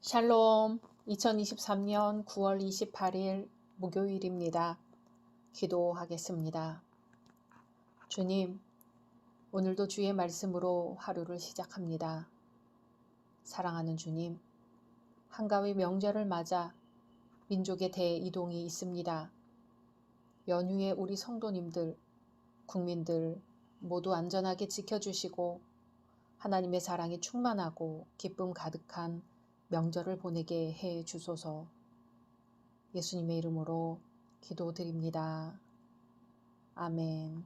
샬롬, 2023년 9월 28일 목요일입니다. 기도하겠습니다. 주님, 오늘도 주의 말씀으로 하루를 시작합니다. 사랑하는 주님, 한가위 명절을 맞아 민족의 대이동이 있습니다. 연휴에 우리 성도님들, 국민들 모두 안전하게 지켜주시고 하나님의 사랑이 충만하고 기쁨 가득한 명절을 보내게 해 주소서. 예수님의 이름으로 기도드립니다. 아멘.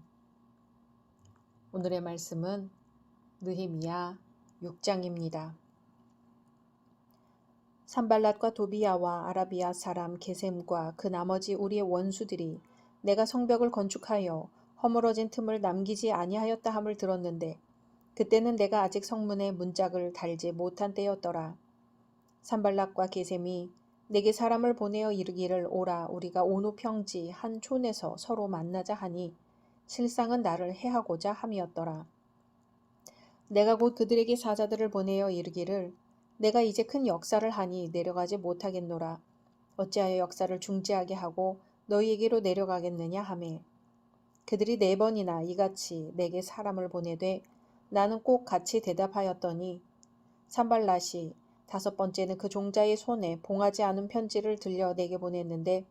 오늘의 말씀은 느헤미야 6장입니다. 산발랏과 도비야와 아라비아 사람 게셈과 그 나머지 우리의 원수들이 내가 성벽을 건축하여 허물어진 틈을 남기지 아니하였다 함을 들었는데 그때는 내가 아직 성문에 문짝을 달지 못한 때였더라. 산발락과 게셈이 내게 사람을 보내어 이르기를 오라 우리가 온 후 평지 한 촌에서 서로 만나자 하니 실상은 나를 해하고자 함이었더라. 내가 곧 그들에게 사자들을 보내어 이르기를 내가 이제 큰 역사를 하니 내려가지 못하겠노라. 어찌하여 역사를 중지하게 하고 너희에게로 내려가겠느냐 하매 그들이 4번이나 이같이 내게 사람을 보내되 나는 꼭 같이 대답하였더니 산발랏이 5번째는 그 종자의 손에 봉하지 않은 편지를 들려 내게 보냈는데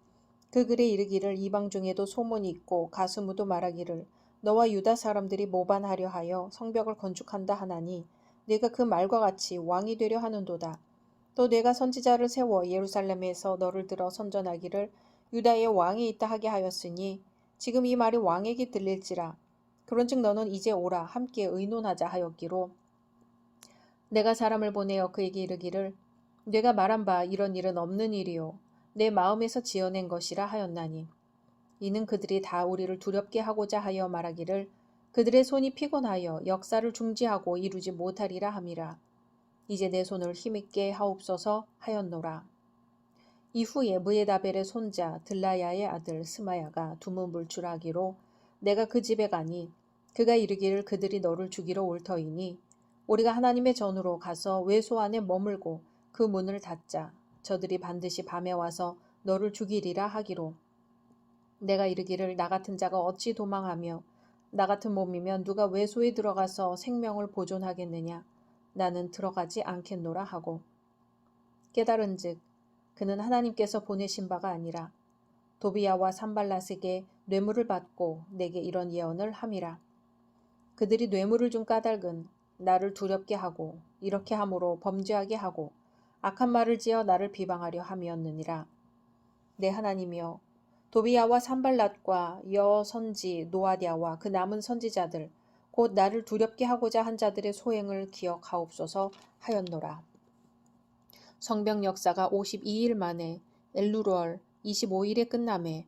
그 글에 이르기를 이방 중에도 소문이 있고 가스무도 말하기를 너와 유다 사람들이 모반하려 하여 성벽을 건축한다 하나니 네가 그 말과 같이 왕이 되려 하는도다. 또 내가 선지자를 세워 예루살렘에서 너를 들어 선전하기를 유다에 왕이 있다 하게 하였으니 지금 이 말이 왕에게 들릴지라. 그런즉 너는 이제 오라 함께 의논하자 하였기로 내가 사람을 보내어 그에게 이르기를 내가 말한 바 이런 일은 없는 일이요 내 마음에서 지어낸 것이라 하였나니 이는 그들이 다 우리를 두렵게 하고자 하여 말하기를 그들의 손이 피곤하여 역사를 중지하고 이루지 못하리라 함이라. 이제 내 손을 힘있게 하옵소서 하였노라. 이후에 무에다벨의 손자 들라야의 아들 스마야가 두문불출하기로 내가 그 집에 가니 그가 이르기를 그들이 너를 죽이러 올 터이니 우리가 하나님의 전으로 가서 외소 안에 머물고 그 문을 닫자. 저들이 반드시 밤에 와서 너를 죽이리라 하기로 내가 이르기를 나 같은 자가 어찌 도망하며 나 같은 몸이면 누가 외소에 들어가서 생명을 보존하겠느냐. 나는 들어가지 않겠노라 하고 깨달은즉 그는 하나님께서 보내신 바가 아니라 도비야와 산발랏에게 뇌물을 받고 내게 이런 예언을 함이라. 그들이 뇌물을 준 까닭은 나를 두렵게 하고 이렇게 함으로 범죄하게 하고 악한 말을 지어 나를 비방하려 함이었느니라. 내 하나님이여 도비야와 산발랏과 여 선지 노아디아와 그 남은 선지자들 곧 나를 두렵게 하고자 한 자들의 소행을 기억하옵소서 하였노라. 성벽 역사가 52일 만에 엘루월 25일에 끝나매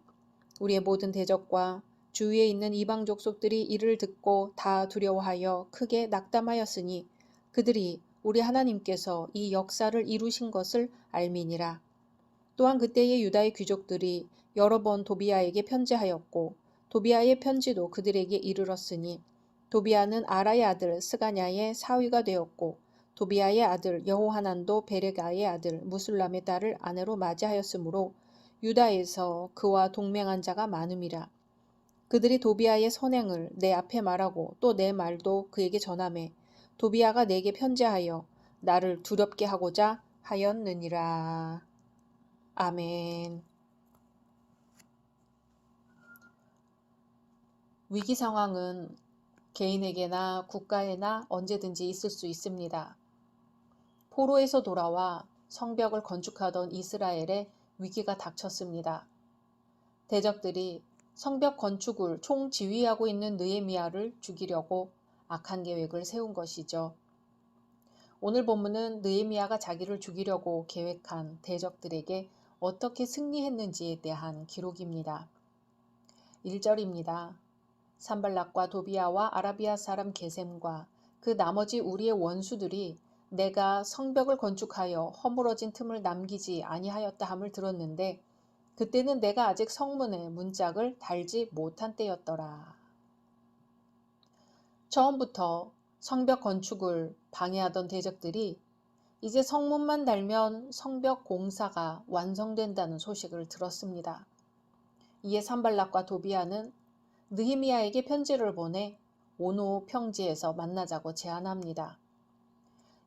우리의 모든 대적과 주위에 있는 이방 족속들이 이를 듣고 다 두려워하여 크게 낙담하였으니 그들이 우리 하나님께서 이 역사를 이루신 것을 알미니라. 또한 그때의 유다의 귀족들이 여러 번 도비야에게 편지하였고 도비야의 편지도 그들에게 이르렀으니 도비야는 아라의 아들 스가냐의 사위가 되었고 도비야의 아들 여호하난도 베레가의 아들 무술람의 딸을 아내로 맞이하였으므로 유다에서 그와 동맹한 자가 많음이라. 그들이 도비야의 선행을 내 앞에 말하고 또 내 말도 그에게 전하매 도비야가 내게 편지하여 나를 두렵게 하고자 하였느니라. 아멘. 위기 상황은 개인에게나 국가에나 언제든지 있을 수 있습니다. 포로에서 돌아와 성벽을 건축하던 이스라엘에 위기가 닥쳤습니다. 대적들이 성벽 건축을 총지휘하고 있는 느헤미야를 죽이려고 악한 계획을 세운 것이죠. 오늘 본문은 느헤미야가 자기를 죽이려고 계획한 대적들에게 어떻게 승리했는지에 대한 기록입니다. 1절입니다. 산발락과 도비야와 아라비아 사람 게셈과 그 나머지 우리의 원수들이 내가 성벽을 건축하여 허물어진 틈을 남기지 아니하였다 함을 들었는데 그때는 내가 아직 성문에 문짝을 달지 못한 때였더라. 처음부터 성벽 건축을 방해하던 대적들이 이제 성문만 달면 성벽 공사가 완성된다는 소식을 들었습니다. 이에 산발락과 도비아는 느헤미야에게 편지를 보내 오노 평지에서 만나자고 제안합니다.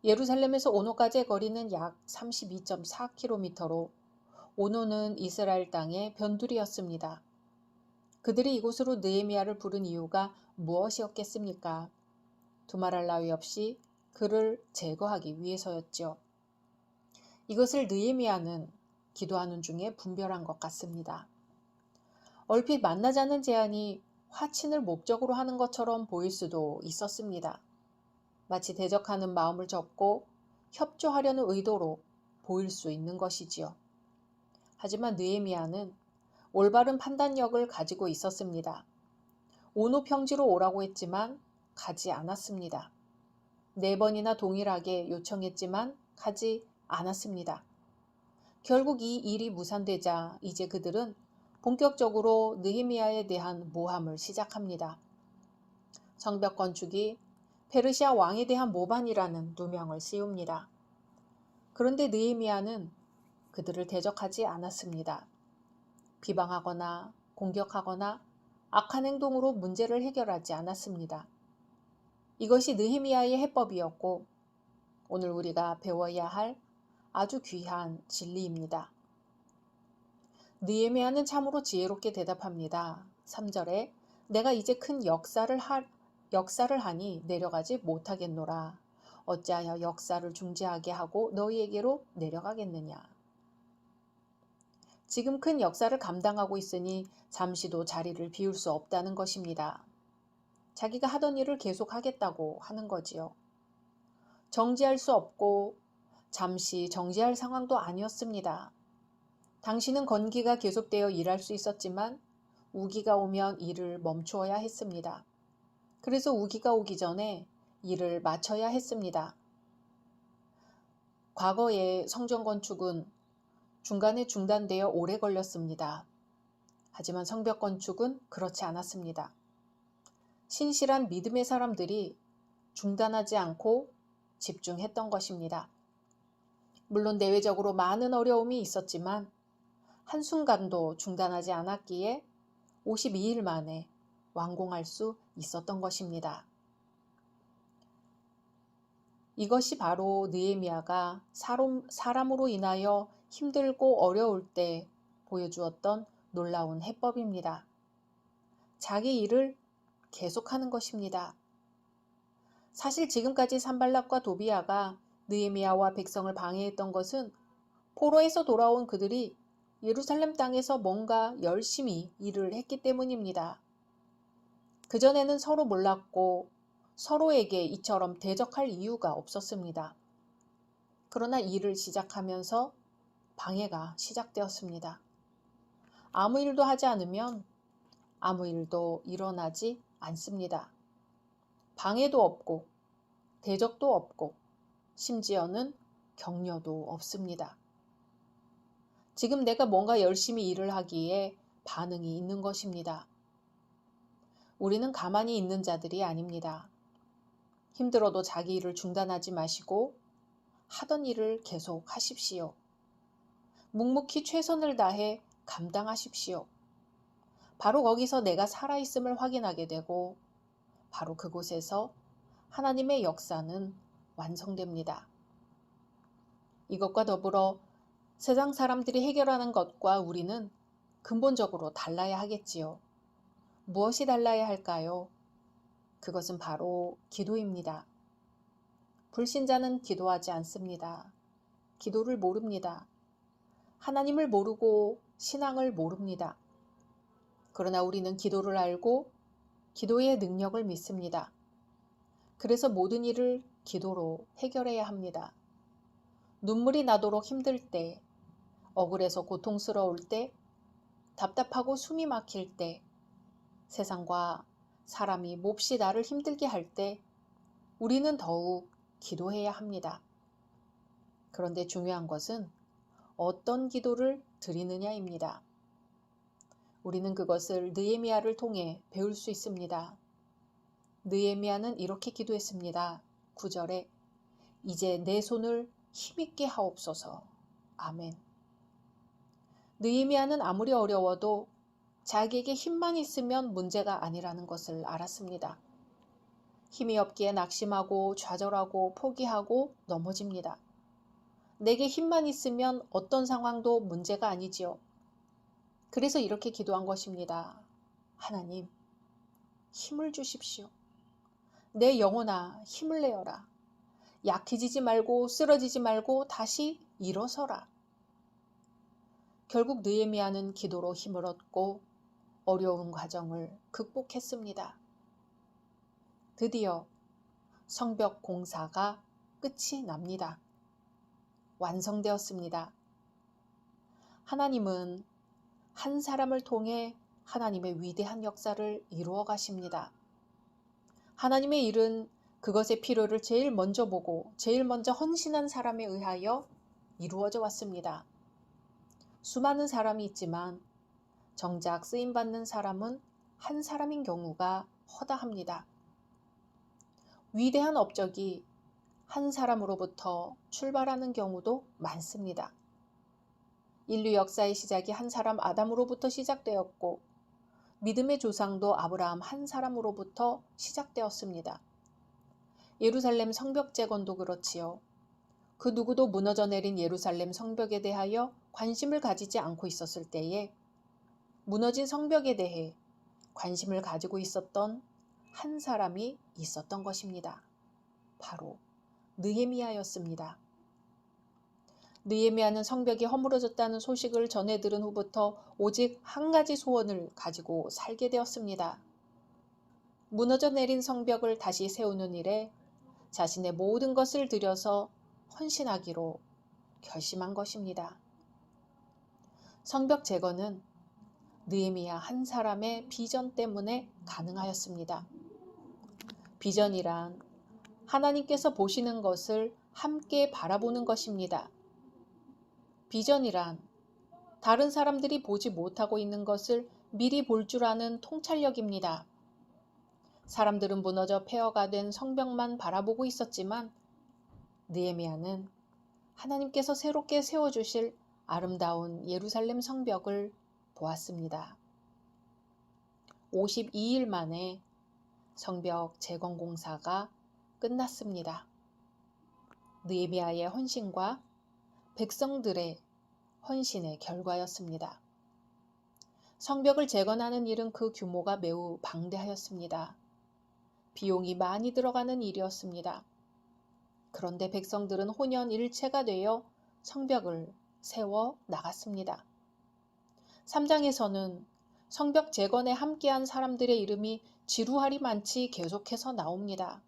예루살렘에서 오노까지의 거리는 약 32.4km로 오노는 이스라엘 땅의 변두리였습니다. 그들이 이곳으로 느헤미야를 부른 이유가 무엇이었겠습니까? 두말할 나위 없이 그를 제거하기 위해서였지요. 이것을 느헤미야는 기도하는 중에 분별한 것 같습니다. 얼핏 만나자는 제안이 화친을 목적으로 하는 것처럼 보일 수도 있었습니다. 마치 대적하는 마음을 접고 협조하려는 의도로 보일 수 있는 것이지요. 하지만 느헤미야는 올바른 판단력을 가지고 있었습니다. 오노 평지로 오라고 했지만 가지 않았습니다. 4번이나 동일하게 요청했지만 가지 않았습니다. 결국 이 일이 무산되자 이제 그들은 본격적으로 느헤미야에 대한 모함을 시작합니다. 성벽 건축이 페르시아 왕에 대한 모반이라는 누명을 씌웁니다. 그런데 느헤미야는 그들을 대적하지 않았습니다. 비방하거나 공격하거나 악한 행동으로 문제를 해결하지 않았습니다. 이것이 느헤미야의 해법이었고 오늘 우리가 배워야 할 아주 귀한 진리입니다. 느헤미야는 참으로 지혜롭게 대답합니다. 3절에 내가 이제 큰 역사를 하니 내려가지 못하겠노라. 어찌하여 역사를 중지하게 하고 너희에게로 내려가겠느냐. 지금 큰 역사를 감당하고 있으니 잠시도 자리를 비울 수 없다는 것입니다. 자기가 하던 일을 계속하겠다고 하는 거지요. 정지할 수 없고 잠시 정지할 상황도 아니었습니다. 당신은 건기가 계속되어 일할 수 있었지만 우기가 오면 일을 멈추어야 했습니다. 그래서 우기가 오기 전에 일을 마쳐야 했습니다. 과거의 성전 건축은 중간에 중단되어 오래 걸렸습니다. 하지만 성벽 건축은 그렇지 않았습니다. 신실한 믿음의 사람들이 중단하지 않고 집중했던 것입니다. 물론 내외적으로 많은 어려움이 있었지만 한순간도 중단하지 않았기에 52일 만에 완공할 수 있었던 것입니다. 이것이 바로 느헤미야가 사람으로 인하여 힘들고 어려울 때 보여주었던 놀라운 해법입니다. 자기 일을 계속하는 것입니다. 사실 지금까지 산발락과 도비아가 느헤미야와 백성을 방해했던 것은 포로에서 돌아온 그들이 예루살렘 땅에서 뭔가 열심히 일을 했기 때문입니다. 그전에는 서로 몰랐고 서로에게 이처럼 대적할 이유가 없었습니다. 그러나 일을 시작하면서 방해가 시작되었습니다. 아무 일도 하지 않으면 아무 일도 일어나지 않습니다. 방해도 없고 대적도 없고 심지어는 격려도 없습니다. 지금 내가 뭔가 열심히 일을 하기에 반응이 있는 것입니다. 우리는 가만히 있는 자들이 아닙니다. 힘들어도 자기 일을 중단하지 마시고 하던 일을 계속 하십시오. 묵묵히 최선을 다해 감당하십시오. 바로 거기서 내가 살아있음을 확인하게 되고 바로 그곳에서 하나님의 역사는 완성됩니다. 이것과 더불어 세상 사람들이 해결하는 것과 우리는 근본적으로 달라야 하겠지요. 무엇이 달라야 할까요? 그것은 바로 기도입니다. 불신자는 기도하지 않습니다. 기도를 모릅니다. 하나님을 모르고 신앙을 모릅니다. 그러나 우리는 기도를 알고 기도의 능력을 믿습니다. 그래서 모든 일을 기도로 해결해야 합니다. 눈물이 나도록 힘들 때, 억울해서 고통스러울 때, 답답하고 숨이 막힐 때, 세상과 사람이 몹시 나를 힘들게 할 때 우리는 더욱 기도해야 합니다. 그런데 중요한 것은 어떤 기도를 드리느냐입니다. 우리는 그것을 느헤미야를 통해 배울 수 있습니다. 느헤미야는 이렇게 기도했습니다. 9절에 이제 내 손을 힘있게 하옵소서. 아멘. 느헤미야는 아무리 어려워도 자기에게 힘만 있으면 문제가 아니라는 것을 알았습니다. 힘이 없기에 낙심하고 좌절하고 포기하고 넘어집니다. 내게 힘만 있으면 어떤 상황도 문제가 아니지요. 그래서 이렇게 기도한 것입니다. 하나님, 힘을 주십시오. 내 영혼아, 힘을 내어라. 약해지지 말고 쓰러지지 말고 다시 일어서라. 결국 느헤미야는 기도로 힘을 얻고 어려운 과정을 극복했습니다. 드디어 성벽 공사가 끝이 납니다. 완성되었습니다. 하나님은 한 사람을 통해 하나님의 위대한 역사를 이루어 가십니다. 하나님의 일은 그것의 필요를 제일 먼저 보고 제일 먼저 헌신한 사람에 의하여 이루어져 왔습니다. 수많은 사람이 있지만 정작 쓰임받는 사람은 한 사람인 경우가 허다합니다. 위대한 업적이 한 사람으로부터 출발하는 경우도 많습니다. 인류 역사의 시작이 한 사람 아담으로부터 시작되었고 믿음의 조상도 아브라함 한 사람으로부터 시작되었습니다. 예루살렘 성벽 재건도 그렇지요. 그 누구도 무너져 내린 예루살렘 성벽에 대하여 관심을 가지지 않고 있었을 때에 무너진 성벽에 대해 관심을 가지고 있었던 한 사람이 있었던 것입니다. 바로 느헤미야였습니다. 느헤미야는 성벽이 허물어졌다는 소식을 전해 들은 후부터 오직 한 가지 소원을 가지고 살게 되었습니다. 무너져 내린 성벽을 다시 세우는 일에 자신의 모든 것을 들여서 헌신하기로 결심한 것입니다. 성벽 재건은 느헤미야 한 사람의 비전 때문에 가능하였습니다. 비전이란 하나님께서 보시는 것을 함께 바라보는 것입니다. 비전이란 다른 사람들이 보지 못하고 있는 것을 미리 볼 줄 아는 통찰력입니다. 사람들은 무너져 폐허가 된 성벽만 바라보고 있었지만 느헤미야는 하나님께서 새롭게 세워주실 아름다운 예루살렘 성벽을 보았습니다. 52일 만에 성벽 재건 공사가 끝났습니다. 느헤미야의 헌신과 백성들의 헌신의 결과였습니다. 성벽을 재건하는 일은 그 규모가 매우 방대하였습니다. 비용이 많이 들어가는 일이었습니다. 그런데 백성들은 혼연일체가 되어 성벽을 세워 나갔습니다. 3장에서는 성벽 재건에 함께한 사람들의 이름이 지루하리 많지 계속해서 나옵니다.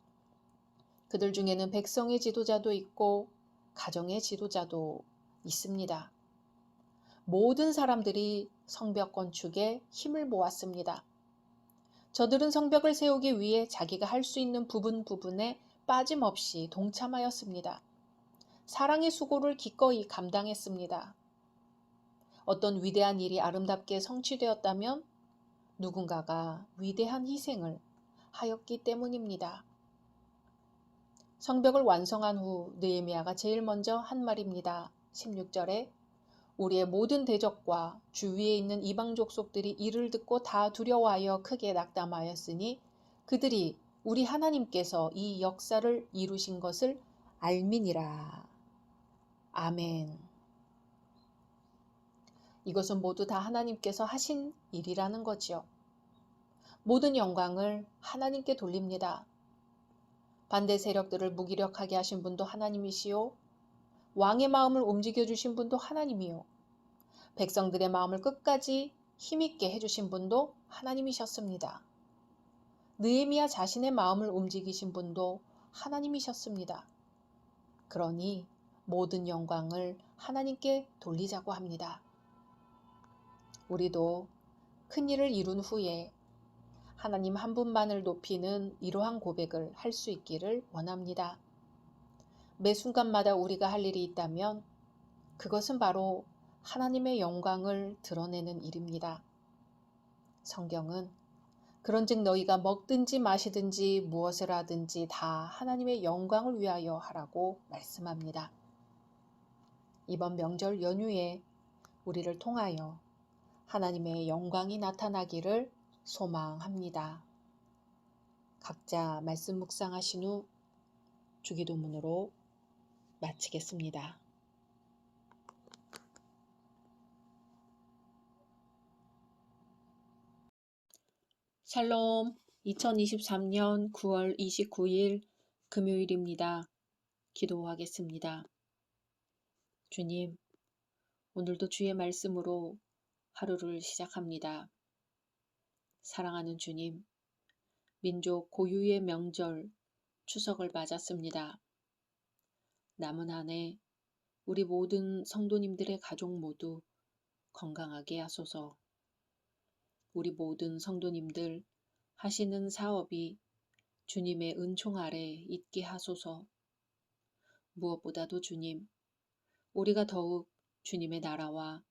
그들 중에는 백성의 지도자도 있고 가정의 지도자도 있습니다. 모든 사람들이 성벽 건축에 힘을 모았습니다. 저들은 성벽을 세우기 위해 자기가 할 수 있는 부분에 빠짐없이 동참하였습니다. 사랑의 수고를 기꺼이 감당했습니다. 어떤 위대한 일이 아름답게 성취되었다면 누군가가 위대한 희생을 하였기 때문입니다. 성벽을 완성한 후 느헤미야가 제일 먼저 한 말입니다. 16절에 우리의 모든 대적과 주위에 있는 이방 족속들이 이를 듣고 다 두려워하여 크게 낙담하였으니 그들이 우리 하나님께서 이 역사를 이루신 것을 알미니라. 아멘. 이것은 모두 다 하나님께서 하신 일이라는 거지요. 모든 영광을 하나님께 돌립니다. 반대 세력들을 무기력하게 하신 분도 하나님이시요. 왕의 마음을 움직여 주신 분도 하나님이요. 백성들의 마음을 끝까지 힘있게 해주신 분도 하나님이셨습니다. 느헤미야 자신의 마음을 움직이신 분도 하나님이셨습니다. 그러니 모든 영광을 하나님께 돌리자고 합니다. 우리도 큰 일을 이룬 후에 하나님 한 분만을 높이는 이러한 고백을 할 수 있기를 원합니다. 매 순간마다 우리가 할 일이 있다면 그것은 바로 하나님의 영광을 드러내는 일입니다. 성경은 그런즉 너희가 먹든지 마시든지 무엇을 하든지 다 하나님의 영광을 위하여 하라고 말씀합니다. 이번 명절 연휴에 우리를 통하여 하나님의 영광이 나타나기를 소망합니다. 각자 말씀 묵상하신 후 주기도문으로 마치겠습니다. 샬롬, 2023년 9월 29일 금요일입니다. 기도하겠습니다. 주님, 오늘도 주의 말씀으로 하루를 시작합니다. 사랑하는 주님, 민족 고유의 명절 추석을 맞았습니다. 남은 한 해 우리 모든 성도님들의 가족 모두 건강하게 하소서. 우리 모든 성도님들 하시는 사업이 주님의 은총 아래 있게 하소서. 무엇보다도 주님, 우리가 더욱 주님의 나라와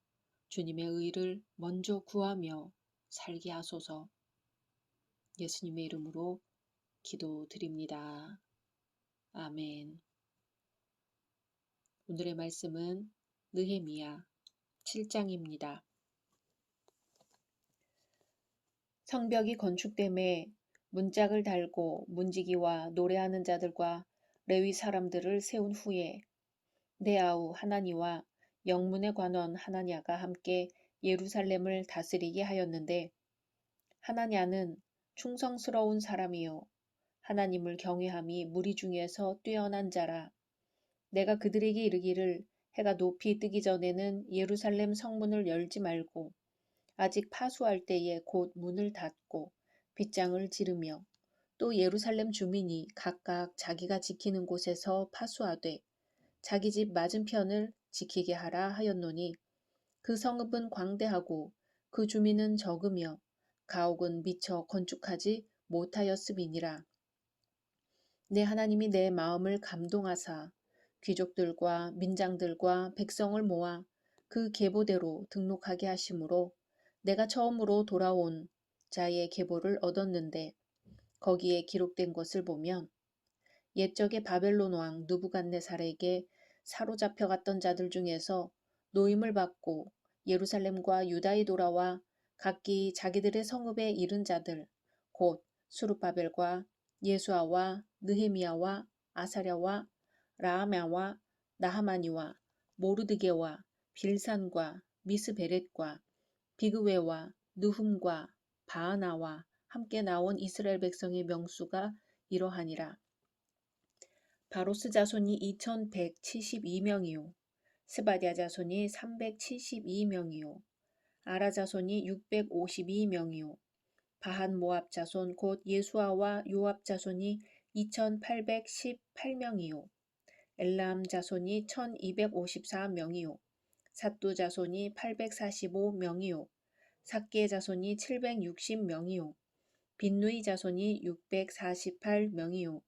주님의 의를 먼저 구하며 살게 하소서. 예수님의 이름으로 기도드립니다. 아멘. 오늘의 말씀은 느헤미야 7장입니다. 성벽이 건축됨에 문짝을 달고 문지기와 노래하는 자들과 레위 사람들을 세운 후에 내 아우 하나니와 영문의 관원 하나냐가 함께 예루살렘을 다스리게 하였는데 하나냐는 충성스러운 사람이요 하나님을 경외함이 무리 중에서 뛰어난 자라. 내가 그들에게 이르기를 해가 높이 뜨기 전에는 예루살렘 성문을 열지 말고 아직 파수할 때에 곧 문을 닫고 빗장을 지르며 또 예루살렘 주민이 각각 자기가 지키는 곳에서 파수하되 자기 집 맞은편을 지키게 하라 하였노니 그 성읍은 광대하고 그 주민은 적으며 가옥은 미처 건축하지 못하였음이니라. 내 하나님이 내 마음을 감동하사 귀족들과 민장들과 백성을 모아 그 계보대로 등록하게 하심으로 내가 처음으로 돌아온 자의 계보를 얻었는데 거기에 기록된 것을 보면 옛적에 바벨론 왕 느부갓네살에게 사로잡혀갔던 자들 중에서 노임을 받고 예루살렘과 유다에 돌아와 각기 자기들의 성읍에 이른 자들 곧 수룹바벨과 예수아와 느헤미야와 아사랴와 라하мя와 나하마니와 모르드게와 빌산과 미스베렛과 비그웨와 느훔과 바하나와 함께 나온 이스라엘 백성의 명수가 이러하니라. 바로스 자손이 2172명이요 스바랴 자손이 372명이요 아라 자손이 652명이요 바한 모압 자손 곧 예수아와 요압 자손이 2818명이요 엘람 자손이 1254명이요 삿두 자손이 845명이요 삭게 자손이 760명이요 빈누이 자손이 648명이요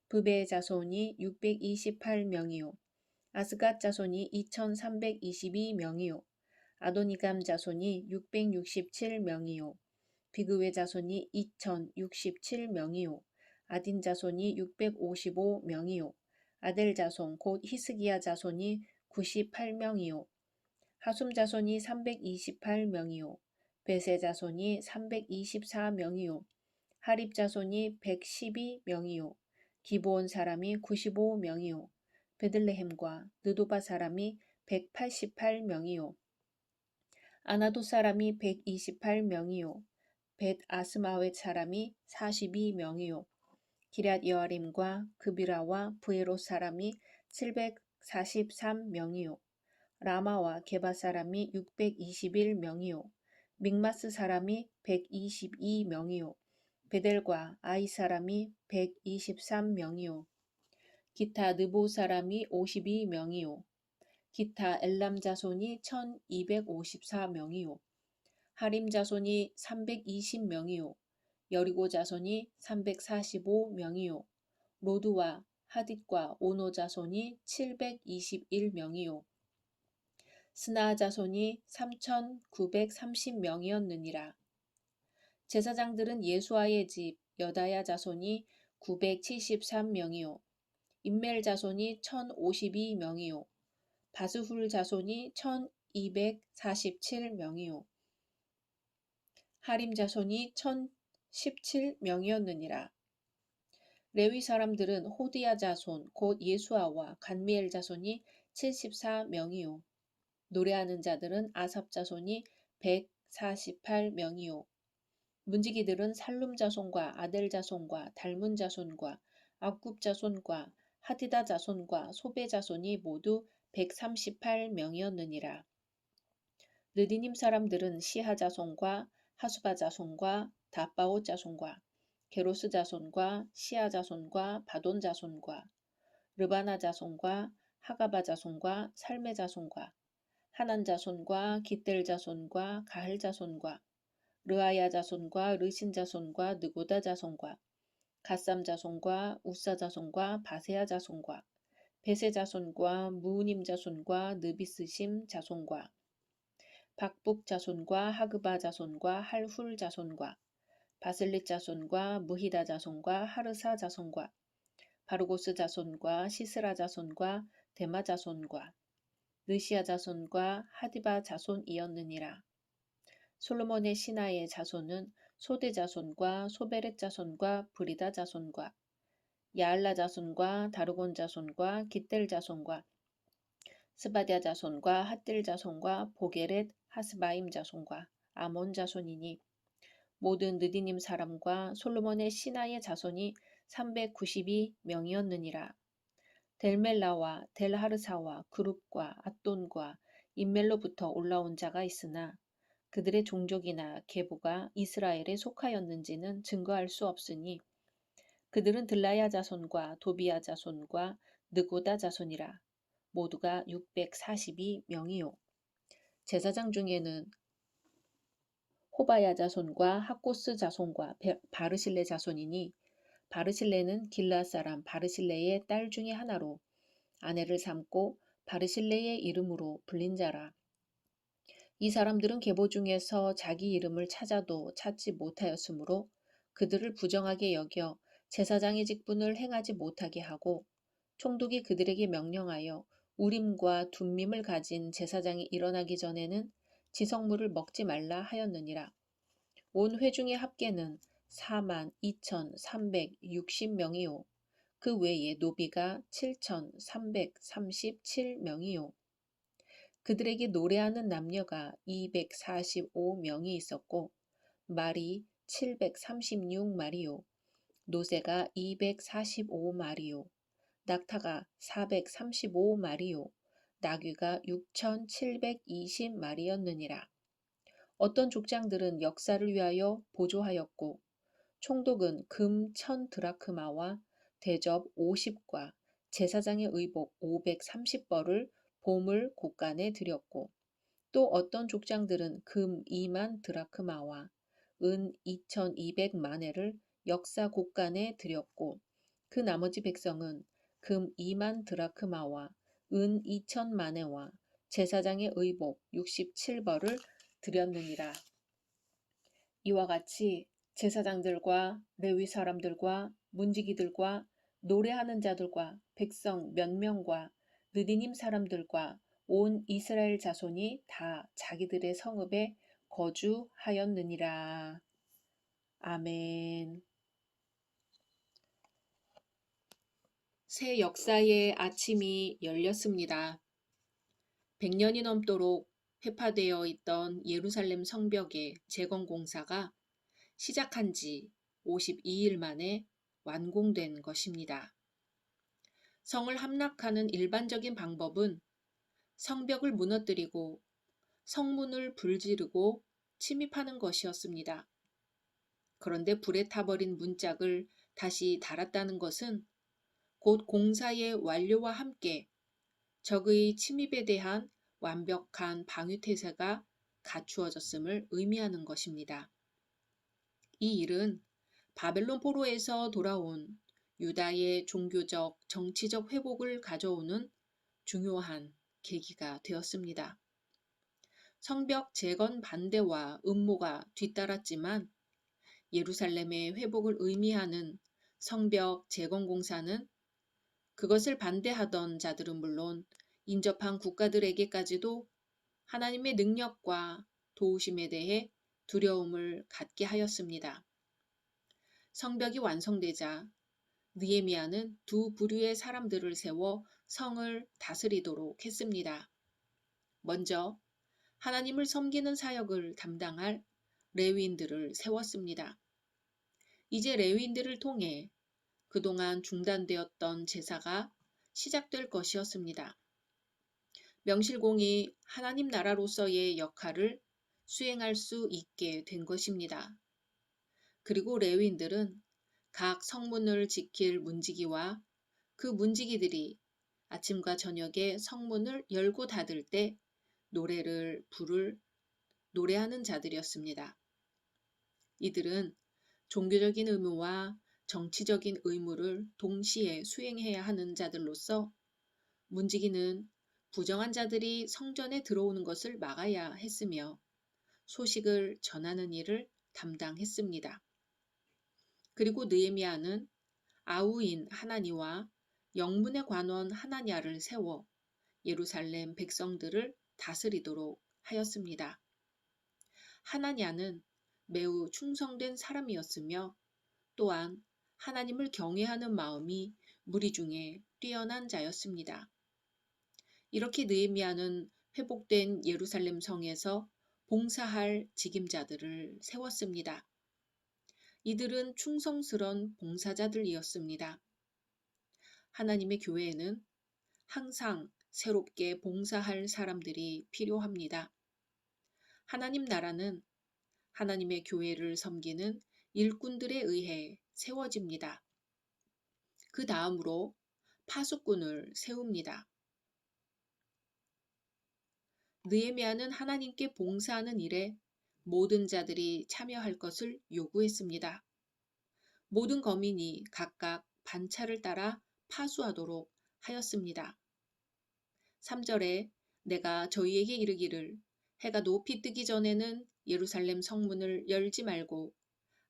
브베 자손이 628명이요 아스갓 자손이 2322명이요 아도니감 자손이 667명이요 비그웨 자손이 2067명이요 아딘 자손이 655명이요 아델 자손 곧 히스기야 자손이 98명이요 하숨 자손이 328명이요 베세 자손이 324명이요 하립 자손이 112명이요 기브온 사람이 95명이요 베들레헴과 느도바 사람이 188명이요 아나도 사람이 128명이요 벳 아스마웻 사람이 42명이요 기럇 여아림과 그비라와 브에롯 사람이 743명이요 라마와 게바 사람이 621명이요 믹마스 사람이 122명이요 베델과 아이 사람이 123명이요 기타 느보 사람이 52명이요 기타 엘람 자손이 1254명이요 하림 자손이 320명이요 여리고 자손이 345명이요 로드와 하딧과 오노 자손이 721명이요 스나 자손이 3930명이었느니라. 제사장들은 예수아의 집 여다야 자손이 973명이요 임멜 자손이 1052명이요 바스훌 자손이 1247명이요. 하림 자손이 1017명이었느니라. 레위 사람들은 호디야 자손 곧 예수아와 간미엘 자손이 74명이요. 노래하는 자들은 아삽 자손이 148명이요. 문지기들은 살룸 자손과 아델 자손과 달문 자손과 악굽 자손과 하디다 자손과 소베 자손이 모두 138명이었느니라. 느디님 사람들은 시하 자손과 하수바 자손과 다바오 자손과 게로스 자손과 시아 자손과 바돈 자손과 르바나 자손과 하가바 자손과 살메 자손과 하난 자손과 기델 자손과 가할 자손과 르아야 자손과 르신 자손과 느고다 자손과 갓삼 자손과 우사 자손과 바세아 자손과 베세 자손과 무우님 자손과 느비스심 자손과 박북 자손과 하그바 자손과 할훌 자손과 바슬릿 자손과 무히다 자손과 하르사 자손과 바르고스 자손과 시스라 자손과 데마 자손과 느시아 자손과 하디바 자손이었느니라. 솔로몬의 신하의 자손은 소대 자손과 소베렛 자손과 브리다 자손과 야알라 자손과 다르곤 자손과 깃델 자손과 스바디아 자손과 핫딜 자손과 보게렛 하스바임 자손과 아몬 자손이니 모든 느디님 사람과 솔로몬의 신하의 자손이 392명이었느니라. 델멜라와 델하르사와 그룹과 앗돈과 인멜로부터 올라온 자가 있으나 그들의 종족이나 계보가 이스라엘에 속하였는지는 증거할 수 없으니 그들은 들라야 자손과 도비야 자손과 느고다 자손이라. 모두가 642명이요. 제사장 중에는 호바야 자손과 학고스 자손과 바르실레 자손이니 바르실레는 길라 사람 바르실레의 딸 중에 하나로 아내를 삼고 바르실레의 이름으로 불린 자라. 이 사람들은 계보 중에서 자기 이름을 찾아도 찾지 못하였으므로 그들을 부정하게 여겨 제사장의 직분을 행하지 못하게 하고 총독이 그들에게 명령하여 우림과 둠밈을 가진 제사장이 일어나기 전에는 지성물을 먹지 말라 하였느니라. 온 회중의 합계는 42,360명이요. 그 외에 노비가 7,337명이요. 그들에게 노래하는 남녀가 245명이 있었고 말이 736마리요. 노새가 245마리요. 낙타가 435마리요. 나귀가 6,720마리였느니라. 어떤 족장들은 역사를 위하여 보조하였고 총독은 금 1,000드라크마와 대접 50과 제사장의 의복 530벌을 보물 곳간에 드렸고 또 어떤 족장들은 금 2만 드라크마와 은 2,200마네를 역사 곳간에 드렸고 그 나머지 백성은 금 2만 드라크마와 은 2,000마네와 제사장의 의복 67벌을 드렸느니라. 이와 같이 제사장들과 레위 사람들과 문지기들과 노래하는 자들과 백성 몇 명과 느디님 사람들과 온 이스라엘 자손이 다 자기들의 성읍에 거주하였느니라. 아멘. 새 역사의 아침이 열렸습니다. 100년이 넘도록 회파되어 있던 예루살렘 성벽의 재건 공사가 시작한 지 52일 만에 완공된 것입니다. 성을 함락하는 일반적인 방법은 성벽을 무너뜨리고 성문을 불지르고 침입하는 것이었습니다. 그런데 불에 타버린 문짝을 다시 달았다는 것은 곧 공사의 완료와 함께 적의 침입에 대한 완벽한 방위태세가 갖추어졌음을 의미하는 것입니다. 이 일은 바벨론 포로에서 돌아온 유다의 종교적, 정치적 회복을 가져오는 중요한 계기가 되었습니다. 성벽 재건 반대와 음모가 뒤따랐지만 예루살렘의 회복을 의미하는 성벽 재건 공사는 그것을 반대하던 자들은 물론 인접한 국가들에게까지도 하나님의 능력과 도우심에 대해 두려움을 갖게 하였습니다. 성벽이 완성되자 느헤미야는 두 부류의 사람들을 세워 성을 다스리도록 했습니다. 먼저 하나님을 섬기는 사역을 담당할 레위인들을 세웠습니다. 이제 레위인들을 통해 그동안 중단되었던 제사가 시작될 것이었습니다. 명실공히 하나님 나라로서의 역할을 수행할 수 있게 된 것입니다. 그리고 레위인들은 각 성문을 지킬 문지기와 그 문지기들이 아침과 저녁에 성문을 열고 닫을 때 노래하는 자들이었습니다. 이들은 종교적인 의무와 정치적인 의무를 동시에 수행해야 하는 자들로서 문지기는 부정한 자들이 성전에 들어오는 것을 막아야 했으며 소식을 전하는 일을 담당했습니다. 그리고 느헤미야는 아우인 하나니와 영문의 관원 하나냐를 세워 예루살렘 백성들을 다스리도록 하였습니다. 하나냐는 매우 충성된 사람이었으며 또한 하나님을 경외하는 마음이 무리 중에 뛰어난 자였습니다. 이렇게 느헤미야는 회복된 예루살렘 성에서 봉사할 직임자들을 세웠습니다. 이들은 충성스런 봉사자들이었습니다. 하나님의 교회에는 항상 새롭게 봉사할 사람들이 필요합니다. 하나님 나라는 하나님의 교회를 섬기는 일꾼들에 의해 세워집니다. 그 다음으로 파수꾼을 세웁니다. 느헤미야는 하나님께 봉사하는 일에 모든 자들이 참여할 것을 요구했습니다. 모든 거민이 각각 반차를 따라 파수하도록 하였습니다. 3절에 내가 저희에게 이르기를 해가 높이 뜨기 전에는 예루살렘 성문을 열지 말고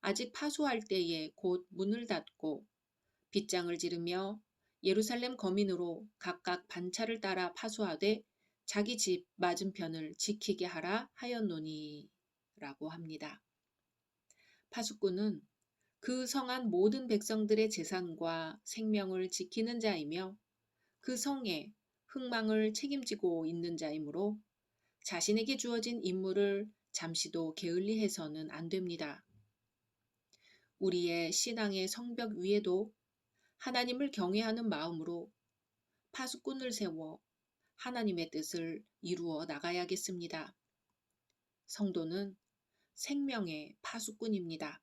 아직 파수할 때에 곧 문을 닫고 빗장을 지르며 예루살렘 거민으로 각각 반차를 따라 파수하되 자기 집 맞은편을 지키게 하라 하였노니 라고 합니다. 파수꾼은 그 성안 모든 백성들의 재산과 생명을 지키는 자이며 그 성의 흥망을 책임지고 있는 자이므로 자신에게 주어진 임무를 잠시도 게을리해서는 안 됩니다. 우리의 신앙의 성벽 위에도 하나님을 경외하는 마음으로 파수꾼을 세워 하나님의 뜻을 이루어 나가야겠습니다. 성도는 생명의 파수꾼입니다.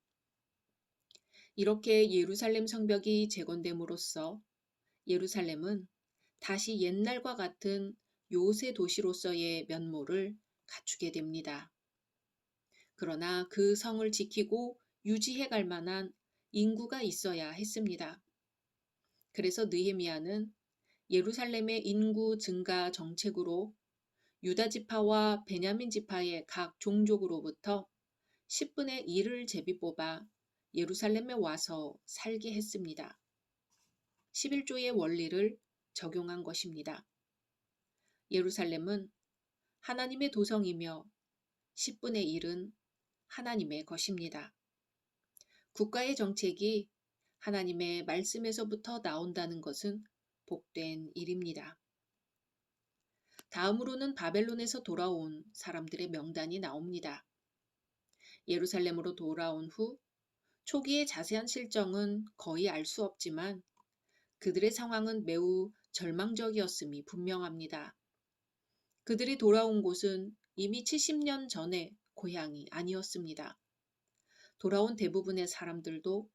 이렇게 예루살렘 성벽이 재건됨으로써 예루살렘은 다시 옛날과 같은 요새 도시로서의 면모를 갖추게 됩니다. 그러나 그 성을 지키고 유지해 갈 만한 인구가 있어야 했습니다. 그래서 느헤미야는 예루살렘의 인구 증가 정책으로 유다 지파와 베냐민 지파의 각 종족으로부터 10분의 1을 제비 뽑아 예루살렘에 와서 살게 했습니다. 11조의 원리를 적용한 것입니다. 예루살렘은 하나님의 도성이며 10분의 1은 하나님의 것입니다. 국가의 정책이 하나님의 말씀에서부터 나온다는 것은 복된 일입니다. 다음으로는 바벨론에서 돌아온 사람들의 명단이 나옵니다. 예루살렘으로 돌아온 후 초기의 자세한 실정은 거의 알 수 없지만 그들의 상황은 매우 절망적이었음이 분명합니다. 그들이 돌아온 곳은 이미 70년 전의 고향이 아니었습니다. 돌아온 대부분의 사람들도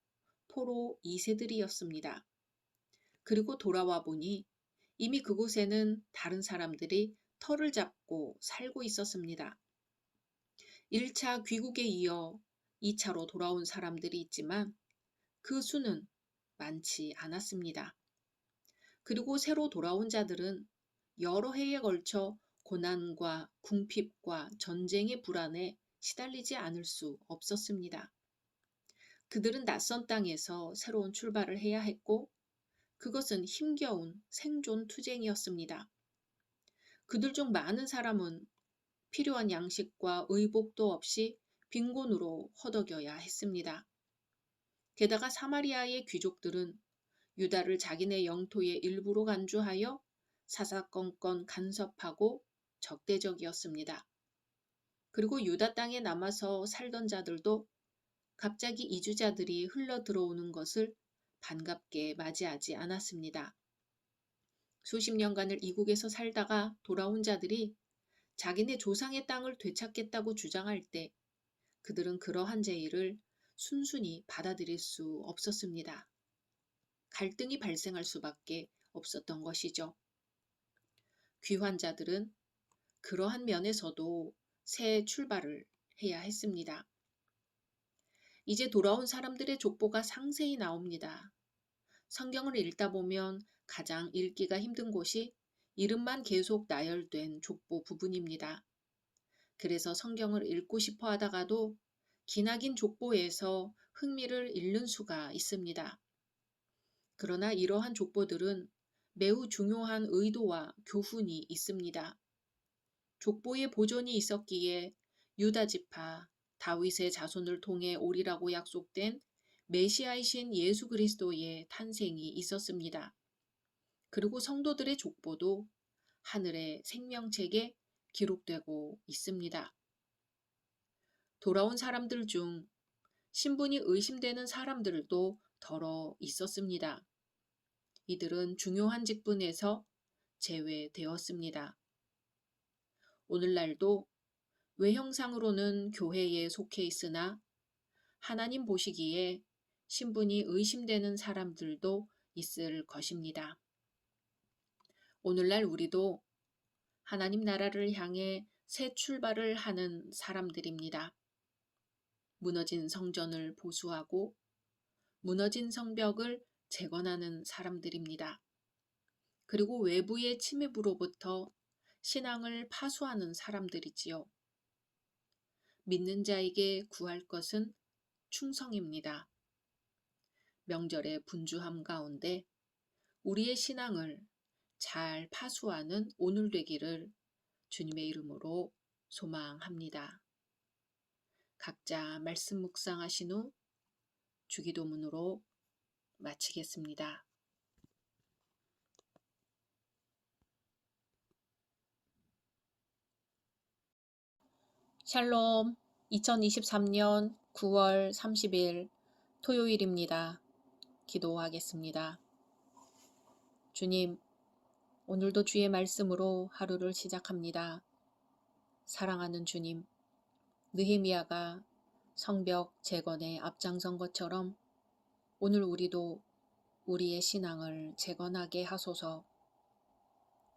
포로 2세들이었습니다. 그리고 돌아와 보니 이미 그곳에는 다른 사람들이 터를 잡고 살고 있었습니다. 1차 귀국에 이어 2차로 돌아온 사람들이 있지만 그 수는 많지 않았습니다. 그리고 새로 돌아온 자들은 여러 해에 걸쳐 고난과 궁핍과 전쟁의 불안에 시달리지 않을 수 없었습니다. 그들은 낯선 땅에서 새로운 출발을 해야 했고 그것은 힘겨운 생존 투쟁이었습니다. 그들 중 많은 사람은 필요한 양식과 의복도 없이 빈곤으로 허덕여야 했습니다. 게다가 사마리아의 귀족들은 유다를 자기네 영토의 일부로 간주하여 사사건건 간섭하고 적대적이었습니다. 그리고 유다 땅에 남아서 살던 자들도 갑자기 이주자들이 흘러 들어오는 것을 반갑게 맞이하지 않았습니다. 수십 년간을 이국에서 살다가 돌아온 자들이 자기네 조상의 땅을 되찾겠다고 주장할 때 그들은 그러한 제의를 순순히 받아들일 수 없었습니다. 갈등이 발생할 수밖에 없었던 것이죠. 귀환자들은 그러한 면에서도 새 출발을 해야 했습니다. 이제 돌아온 사람들의 족보가 상세히 나옵니다. 성경을 읽다 보면 가장 읽기가 힘든 곳이 이름만 계속 나열된 족보 부분입니다. 그래서 성경을 읽고 싶어 하다가도 기나긴 족보에서 흥미를 잃는 수가 있습니다. 그러나 이러한 족보들은 매우 중요한 의도와 교훈이 있습니다. 족보의 보존이 있었기에 유다 지파 다윗의 자손을 통해 오리라고 약속된 메시아이신 예수 그리스도의 탄생이 있었습니다. 그리고 성도들의 족보도 하늘의 생명책에 기록되고 있습니다. 돌아온 사람들 중 신분이 의심되는 사람들도 더러 있었습니다. 이들은 중요한 직분에서 제외되었습니다. 오늘날도 외형상으로는 교회에 속해 있으나 하나님 보시기에 신분이 의심되는 사람들도 있을 것입니다. 오늘날 우리도 하나님 나라를 향해 새 출발을 하는 사람들입니다. 무너진 성전을 보수하고 무너진 성벽을 재건하는 사람들입니다. 그리고 외부의 침입으로부터 신앙을 파수하는 사람들이지요. 믿는 자에게 구할 것은 충성입니다. 명절의 분주함 가운데 우리의 신앙을 잘 파수하는 오늘 되기를 주님의 이름으로 소망합니다. 각자 말씀 묵상하신 후 주기도문으로 마치겠습니다. 샬롬, 2023년 9월 30일 토요일입니다. 기도하겠습니다. 주님, 오늘도 주의 말씀으로 하루를 시작합니다. 사랑하는 주님, 느헤미야가 성벽 재건에 앞장선 것처럼 오늘 우리도 우리의 신앙을 재건하게 하소서.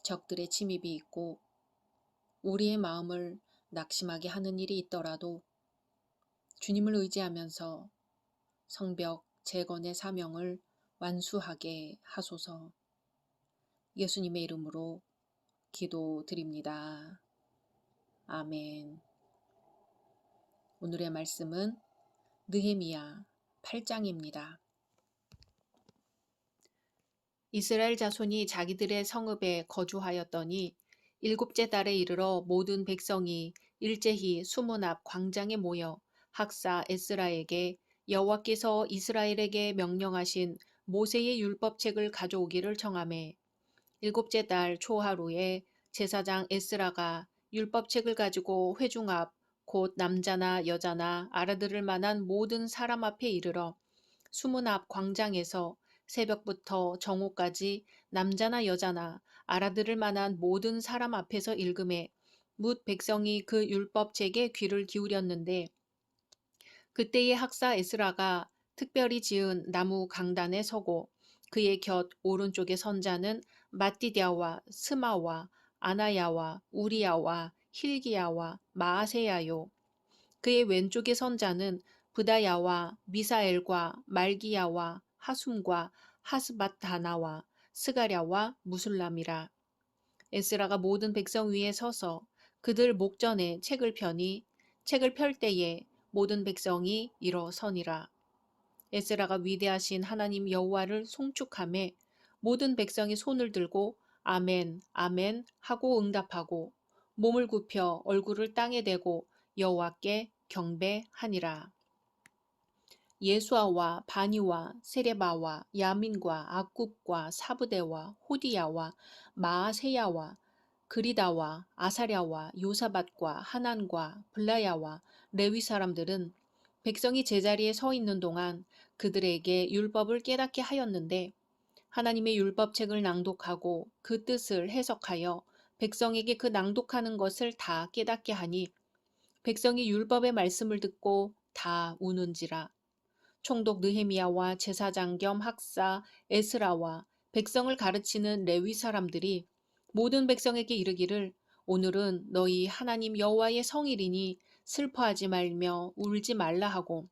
적들의 침입이 있고 우리의 마음을 낙심하게 하는 일이 있더라도 주님을 의지하면서 성벽 재건의 사명을 완수하게 하소서. 예수님의 이름으로 기도드립니다. 아멘. 오늘의 말씀은 느헤미야 8장입니다. 이스라엘 자손이 자기들의 성읍에 거주하였더니 일곱째 달에 이르러 모든 백성이 일제히 수문 앞 광장에 모여 학사 에스라에게 여호와께서 이스라엘에게 명령하신 모세의 율법책을 가져오기를 청하매 일곱째 달 초하루에 제사장 에스라가 율법책을 가지고 회중 앞 곧 남자나 여자나 알아들을 만한 모든 사람 앞에 이르러 수문 앞 광장에서 새벽부터 정오까지 남자나 여자나 알아들을 만한 모든 사람 앞에서 읽음에 뭇 백성이 그 율법책에 귀를 기울였는데 그때의 학사 에스라가 특별히 지은 나무 강단에 서고 그의 곁 오른쪽에 선 자는 마띠디아와 스마와 아나야와 우리야와 힐기야와 마아세야요. 그의 왼쪽에 선 자는 브다야와 미사엘과 말기야와 하숨과 하스바타나와 스가랴와 무술람이라. 에스라가 모든 백성 위에 서서 그들 목전에 책을 펴니 책을 펼 때에 모든 백성이 일어서니라. 에스라가 위대하신 하나님 여호와를 송축하며 모든 백성이 손을 들고 아멘, 아멘 하고 응답하고 몸을 굽혀 얼굴을 땅에 대고 여호와께 경배하니라. 예수아와 바니와 세레바와 야민과 악굽과 사브대와 호디야와 마아세야와 그리다와 아사랴와 요사밧과 하난과 블라야와 레위 사람들은 백성이 제자리에 서 있는 동안 그들에게 율법을 깨닫게 하였는데 하나님의 율법책을 낭독하고 그 뜻을 해석하여 백성에게 그 낭독하는 것을 다 깨닫게 하니 백성이 율법의 말씀을 듣고 다 우는지라. 총독 느헤미야와 제사장 겸 학사 에스라와 백성을 가르치는 레위 사람들이 모든 백성에게 이르기를 오늘은 너희 하나님 여호와의 성일이니 슬퍼하지 말며 울지 말라 하고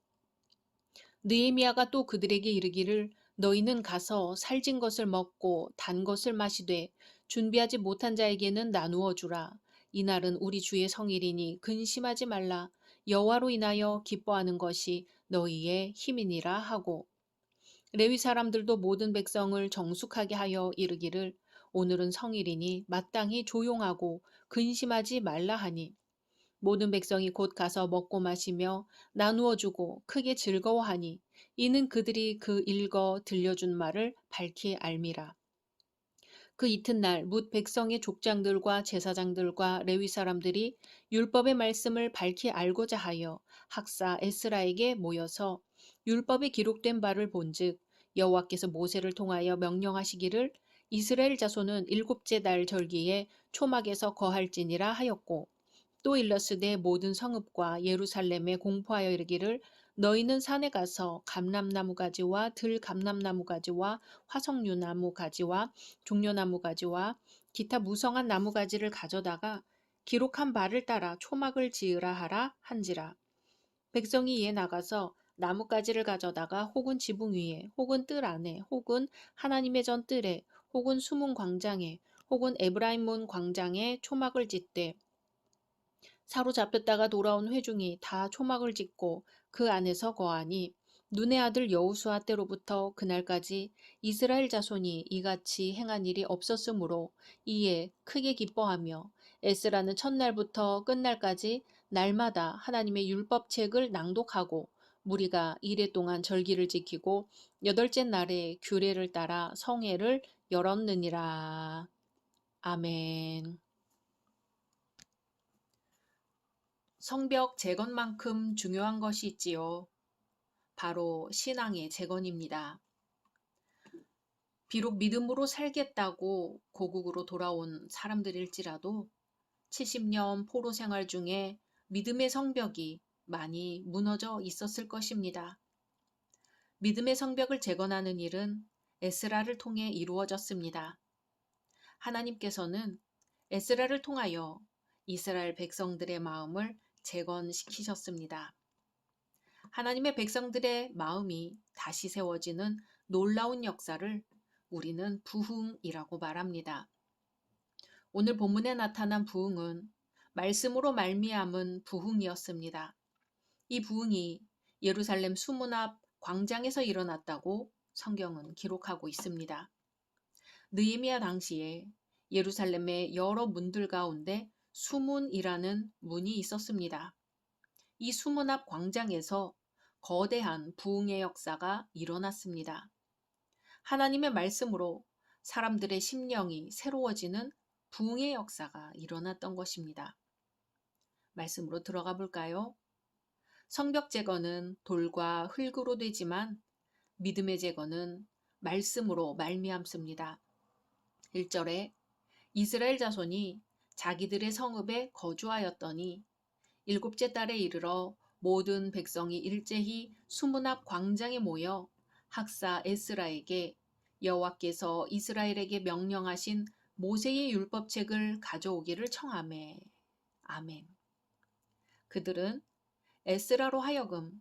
느헤미야가 또 그들에게 이르기를 너희는 가서 살진 것을 먹고 단 것을 마시되 준비하지 못한 자에게는 나누어 주라. 이날은 우리 주의 성일이니 근심하지 말라. 여호와로 인하여 기뻐하는 것이 너희의 힘이니라 하고 레위 사람들도 모든 백성을 정숙하게 하여 이르기를 오늘은 성일이니 마땅히 조용하고 근심하지 말라 하니 모든 백성이 곧 가서 먹고 마시며 나누어 주고 크게 즐거워하니 이는 그들이 그 읽어 들려준 말을 밝히 알미라. 그 이튿날 뭇 백성의 족장들과 제사장들과 레위 사람들이 율법의 말씀을 밝히 알고자 하여 학사 에스라에게 모여서 율법에 기록된 바를 본즉 여호와께서 모세를 통하여 명령하시기를 이스라엘 자손은 일곱째 달 절기에 초막에서 거할지니라 하였고 또 일러스되 모든 성읍과 예루살렘에 공포하여 이르기를 너희는 산에 가서 감람나무 가지와 들 감람나무 가지와 화석류 나무 가지와 종려나무 가지와 기타 무성한 나무 가지를 가져다가 기록한 바를 따라 초막을 지으라 하라 한지라. 백성이 이에 나가서 나뭇가지를 가져다가 혹은 지붕 위에 혹은 뜰 안에 혹은 하나님의 전 뜰에 혹은 수문 광장에 혹은 에브라임 문 광장에 초막을 짓되 사로잡혔다가 돌아온 회중이 다 초막을 짓고 그 안에서 거하니 눈의 아들 여호수아 때로부터 그날까지 이스라엘 자손이 이같이 행한 일이 없었으므로 이에 크게 기뻐하며 에스라는 첫날부터 끝날까지 날마다 하나님의 율법책을 낭독하고 무리가 이레 동안 절기를 지키고 여덟째 날에 규례를 따라 성회를 열었느니라. 아멘. 성벽 재건만큼 중요한 것이 있지요. 바로 신앙의 재건입니다. 비록 믿음으로 살겠다고 고국으로 돌아온 사람들일지라도 70년 포로 생활 중에 믿음의 성벽이 많이 무너져 있었을 것입니다. 믿음의 성벽을 재건하는 일은 에스라를 통해 이루어졌습니다. 하나님께서는 에스라를 통하여 이스라엘 백성들의 마음을 재건시키셨습니다. 하나님의 백성들의 마음이 다시 세워지는 놀라운 역사를 우리는 부흥이라고 말합니다. 오늘 본문에 나타난 부흥은 말씀으로 말미암은 부흥이었습니다. 이 부흥이 예루살렘 수문 앞 광장에서 일어났다고 성경은 기록하고 있습니다. 느헤미야 당시에 예루살렘의 여러 문들 가운데 수문이라는 문이 있었습니다. 이 수문 앞 광장에서 거대한 부흥의 역사가 일어났습니다. 하나님의 말씀으로 사람들의 심령이 새로워지는 부흥의 역사가 일어났던 것입니다. 말씀으로 들어가 볼까요? 성벽 제거는 돌과 흙으로 되지만 믿음의 제거는 말씀으로 말미암습니다. 1절에 이스라엘 자손이 자기들의 성읍에 거주하였더니 일곱째 달에 이르러 모든 백성이 일제히 수문 앞 광장에 모여 학사 에스라에게 여호와께서 이스라엘에게 명령하신 모세의 율법책을 가져오기를 청하매. 아멘. 그들은 에스라로 하여금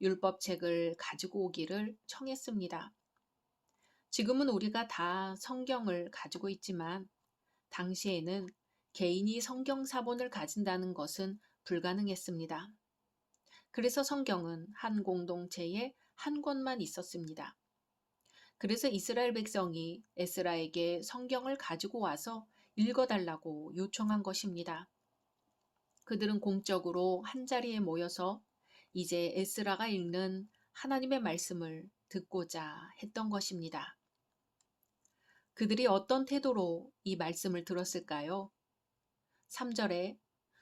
율법책을 가지고 오기를 청했습니다. 지금은 우리가 다 성경을 가지고 있지만 당시에는 개인이 성경 사본을 가진다는 것은 불가능했습니다. 그래서 성경은 한 공동체에 한 권만 있었습니다. 그래서 이스라엘 백성이 에스라에게 성경을 가지고 와서 읽어달라고 요청한 것입니다. 그들은 공적으로 한자리에 모여서 이제 에스라가 읽는 하나님의 말씀을 듣고자 했던 것입니다. 그들이 어떤 태도로 이 말씀을 들었을까요? 3절에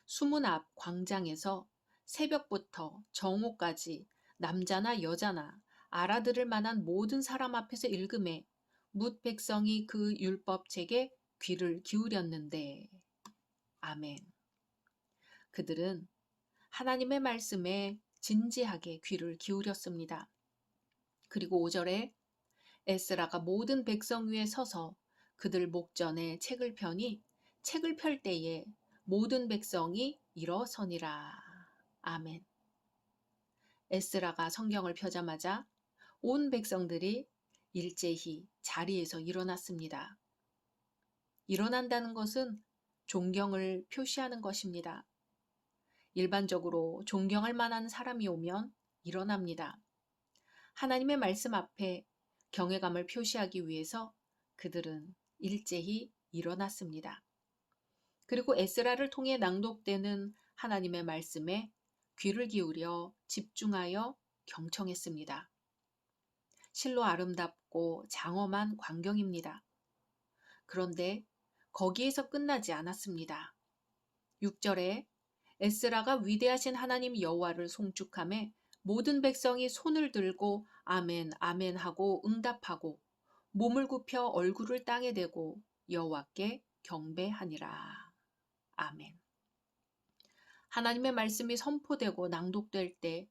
수문 앞 광장에서 새벽부터 정오까지 남자나 여자나 알아들을 만한 모든 사람 앞에서 읽음에 뭇 백성이 그 율법책에 귀를 기울였는데. 아멘. 그들은 하나님의 말씀에 진지하게 귀를 기울였습니다. 그리고 5절에 에스라가 모든 백성 위에 서서 그들 목전에 책을 펴니 책을 펼 때에 모든 백성이 일어서니라. 아멘. 에스라가 성경을 펴자마자 온 백성들이 일제히 자리에서 일어났습니다. 일어난다는 것은 존경을 표시하는 것입니다. 일반적으로 존경할 만한 사람이 오면 일어납니다. 하나님의 말씀 앞에 경외감을 표시하기 위해서 그들은 일제히 일어났습니다. 그리고 에스라를 통해 낭독되는 하나님의 말씀에 귀를 기울여 집중하여 경청했습니다. 실로 아름답고 장엄한 광경입니다. 그런데 거기에서 끝나지 않았습니다. 6절에 에스라가 위대하신 하나님 여호와를 송축하며 모든 백성이 손을 들고 아멘 아멘 하고 응답하고 몸을 굽혀 얼굴을 땅에 대고 여호와께 경배하니라. 아멘. 하나님의 말씀이 선포되고 낭독될 때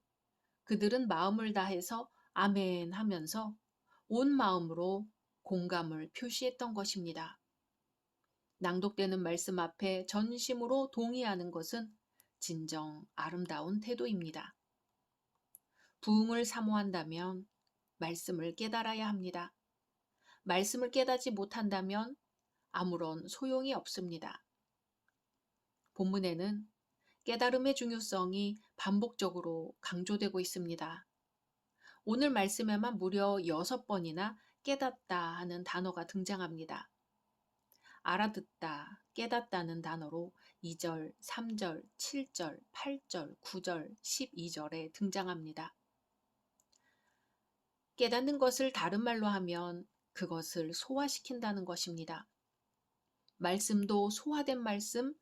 그들은 마음을 다해서 아멘 하면서 온 마음으로 공감을 표시했던 것입니다. 낭독되는 말씀 앞에 전심으로 동의하는 것은 진정 아름다운 태도입니다. 부흥을 사모한다면 말씀을 깨달아야 합니다. 말씀을 깨닫지 못한다면 아무런 소용이 없습니다. 본문에는 깨달음의 중요성이 반복적으로 강조되고 있습니다. 오늘 말씀에만 무려 6번이나 깨닫다 하는 단어가 등장합니다. 알아듣다, 깨닫다는 단어로 2절, 3절, 7절, 8절, 9절, 12절에 등장합니다. 깨닫는 것을 다른 말로 하면 그것을 소화시킨다는 것입니다. 말씀도 소화된 말씀,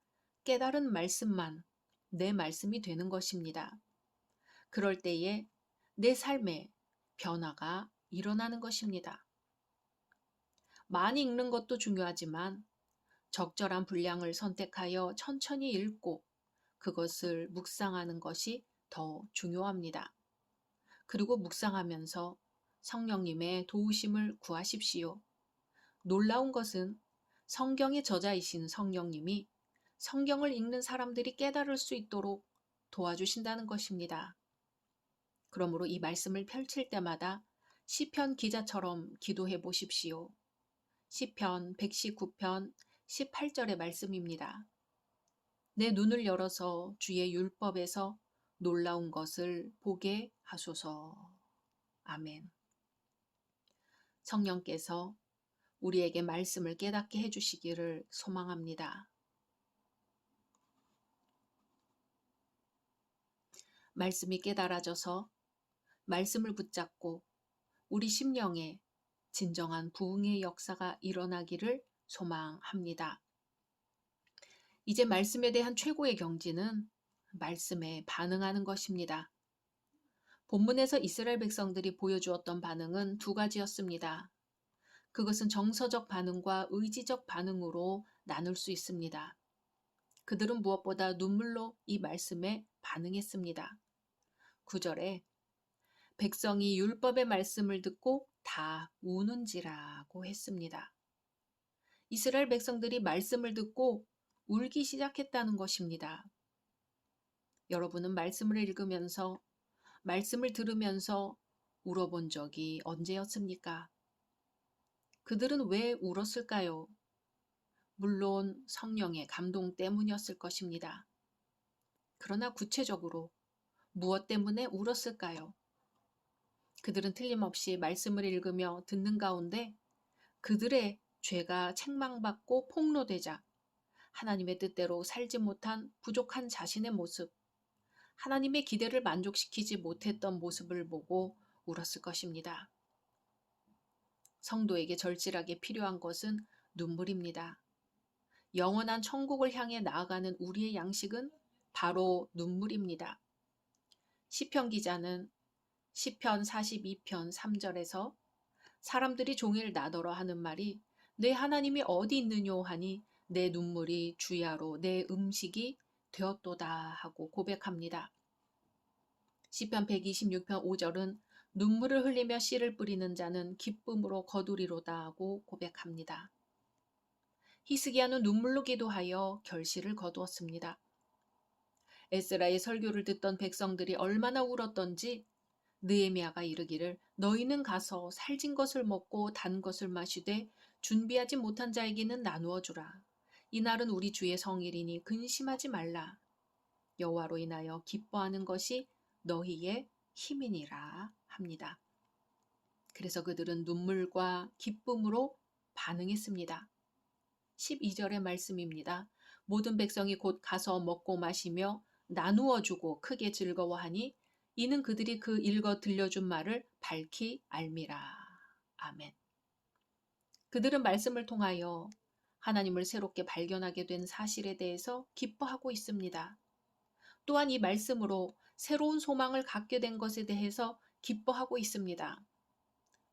깨달은 말씀만 내 말씀이 되는 것입니다. 그럴 때에 내 삶에 변화가 일어나는 것입니다. 많이 읽는 것도 중요하지만 적절한 분량을 선택하여 천천히 읽고 그것을 묵상하는 것이 더 중요합니다. 그리고 묵상하면서 성령님의 도우심을 구하십시오. 놀라운 것은 성경의 저자이신 성령님이 성경을 읽는 사람들이 깨달을 수 있도록 도와주신다는 것입니다. 그러므로 이 말씀을 펼칠 때마다 시편 기자처럼 기도해 보십시오. 시편 119편 18절의 말씀입니다. 내 눈을 열어서 주의 율법에서 놀라운 것을 보게 하소서. 아멘. 성령께서 우리에게 말씀을 깨닫게 해주시기를 소망합니다. 말씀이 깨달아져서 말씀을 붙잡고 우리 심령에 진정한 부흥의 역사가 일어나기를 소망합니다. 이제 말씀에 대한 최고의 경지는 말씀에 반응하는 것입니다. 본문에서 이스라엘 백성들이 보여주었던 반응은 두 가지였습니다. 그것은 정서적 반응과 의지적 반응으로 나눌 수 있습니다. 그들은 무엇보다 눈물로 이 말씀에 반응했습니다. 9절에 백성이 율법의 말씀을 듣고 다 우는지라고 했습니다. 이스라엘 백성들이 말씀을 듣고 울기 시작했다는 것입니다. 여러분은 말씀을 읽으면서 말씀을 들으면서 울어본 적이 언제였습니까? 그들은 왜 울었을까요? 물론 성령의 감동 때문이었을 것입니다. 그러나 구체적으로 무엇 때문에 울었을까요? 그들은 틀림없이 말씀을 읽으며 듣는 가운데 그들의 죄가 책망받고 폭로되자 하나님의 뜻대로 살지 못한 부족한 자신의 모습, 하나님의 기대를 만족시키지 못했던 모습을 보고 울었을 것입니다. 성도에게 절실하게 필요한 것은 눈물입니다. 영원한 천국을 향해 나아가는 우리의 양식은 바로 눈물입니다. 시편 기자는 시편 42편 3절에서 사람들이 종일 나더러 하는 말이 내 하나님이 어디 있느뇨 하니 내 눈물이 주야로 내 음식이 되었도다 하고 고백합니다. 시편 126편 5절은 눈물을 흘리며 씨를 뿌리는 자는 기쁨으로 거두리로다 하고 고백합니다. 히스기야는 눈물로 기도하여 결실을 거두었습니다. 에스라의 설교를 듣던 백성들이 얼마나 울었던지 느헤미야가 이르기를 너희는 가서 살진 것을 먹고 단 것을 마시되 준비하지 못한 자에게는 나누어 주라. 이날은 우리 주의 성일이니 근심하지 말라. 여호와로 인하여 기뻐하는 것이 너희의 힘이니라 합니다. 그래서 그들은 눈물과 기쁨으로 반응했습니다. 12절의 말씀입니다. 모든 백성이 곧 가서 먹고 마시며 나누어 주고 크게 즐거워하니 이는 그들이 그 읽어 들려준 말을 밝히 알미라. 아멘. 그들은 말씀을 통하여 하나님을 새롭게 발견하게 된 사실에 대해서 기뻐하고 있습니다. 또한 이 말씀으로 새로운 소망을 갖게 된 것에 대해서 기뻐하고 있습니다.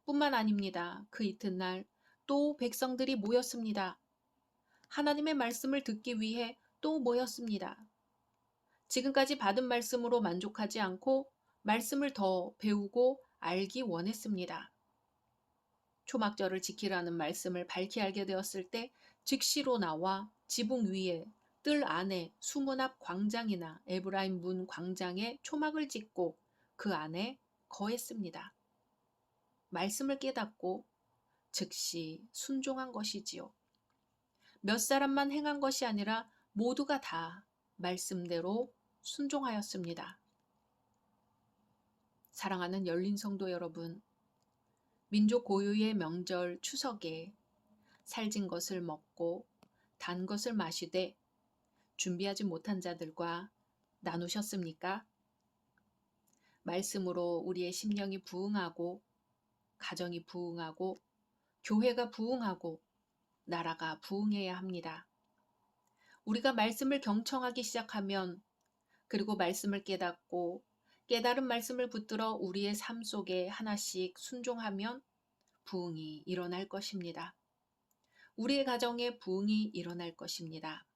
뿐만 아닙니다. 그 이튿날 또 백성들이 모였습니다. 하나님의 말씀을 듣기 위해 또 모였습니다. 지금까지 받은 말씀으로 만족하지 않고 말씀을 더 배우고 알기 원했습니다. 초막절을 지키라는 말씀을 밝히 알게 되었을 때 즉시로 나와 지붕 위에 뜰 안에 수문 앞 광장이나 에브라임 문 광장에 초막을 짓고 그 안에 거했습니다. 말씀을 깨닫고 즉시 순종한 것이지요. 몇 사람만 행한 것이 아니라 모두가 다 말씀대로 순종하였습니다. 사랑하는 열린 성도 여러분, 민족 고유의 명절 추석에 살진 것을 먹고 단 것을 마시되 준비하지 못한 자들과 나누셨습니까? 말씀으로 우리의 심령이 부흥하고 가정이 부흥하고 교회가 부흥하고 나라가 부흥해야 합니다. 우리가 말씀을 경청하기 시작하면 그리고 말씀을 깨닫고 깨달은 말씀을 붙들어 우리의 삶 속에 하나씩 순종하면 부흥이 일어날 것입니다. 우리의 가정에 부흥이 일어날 것입니다.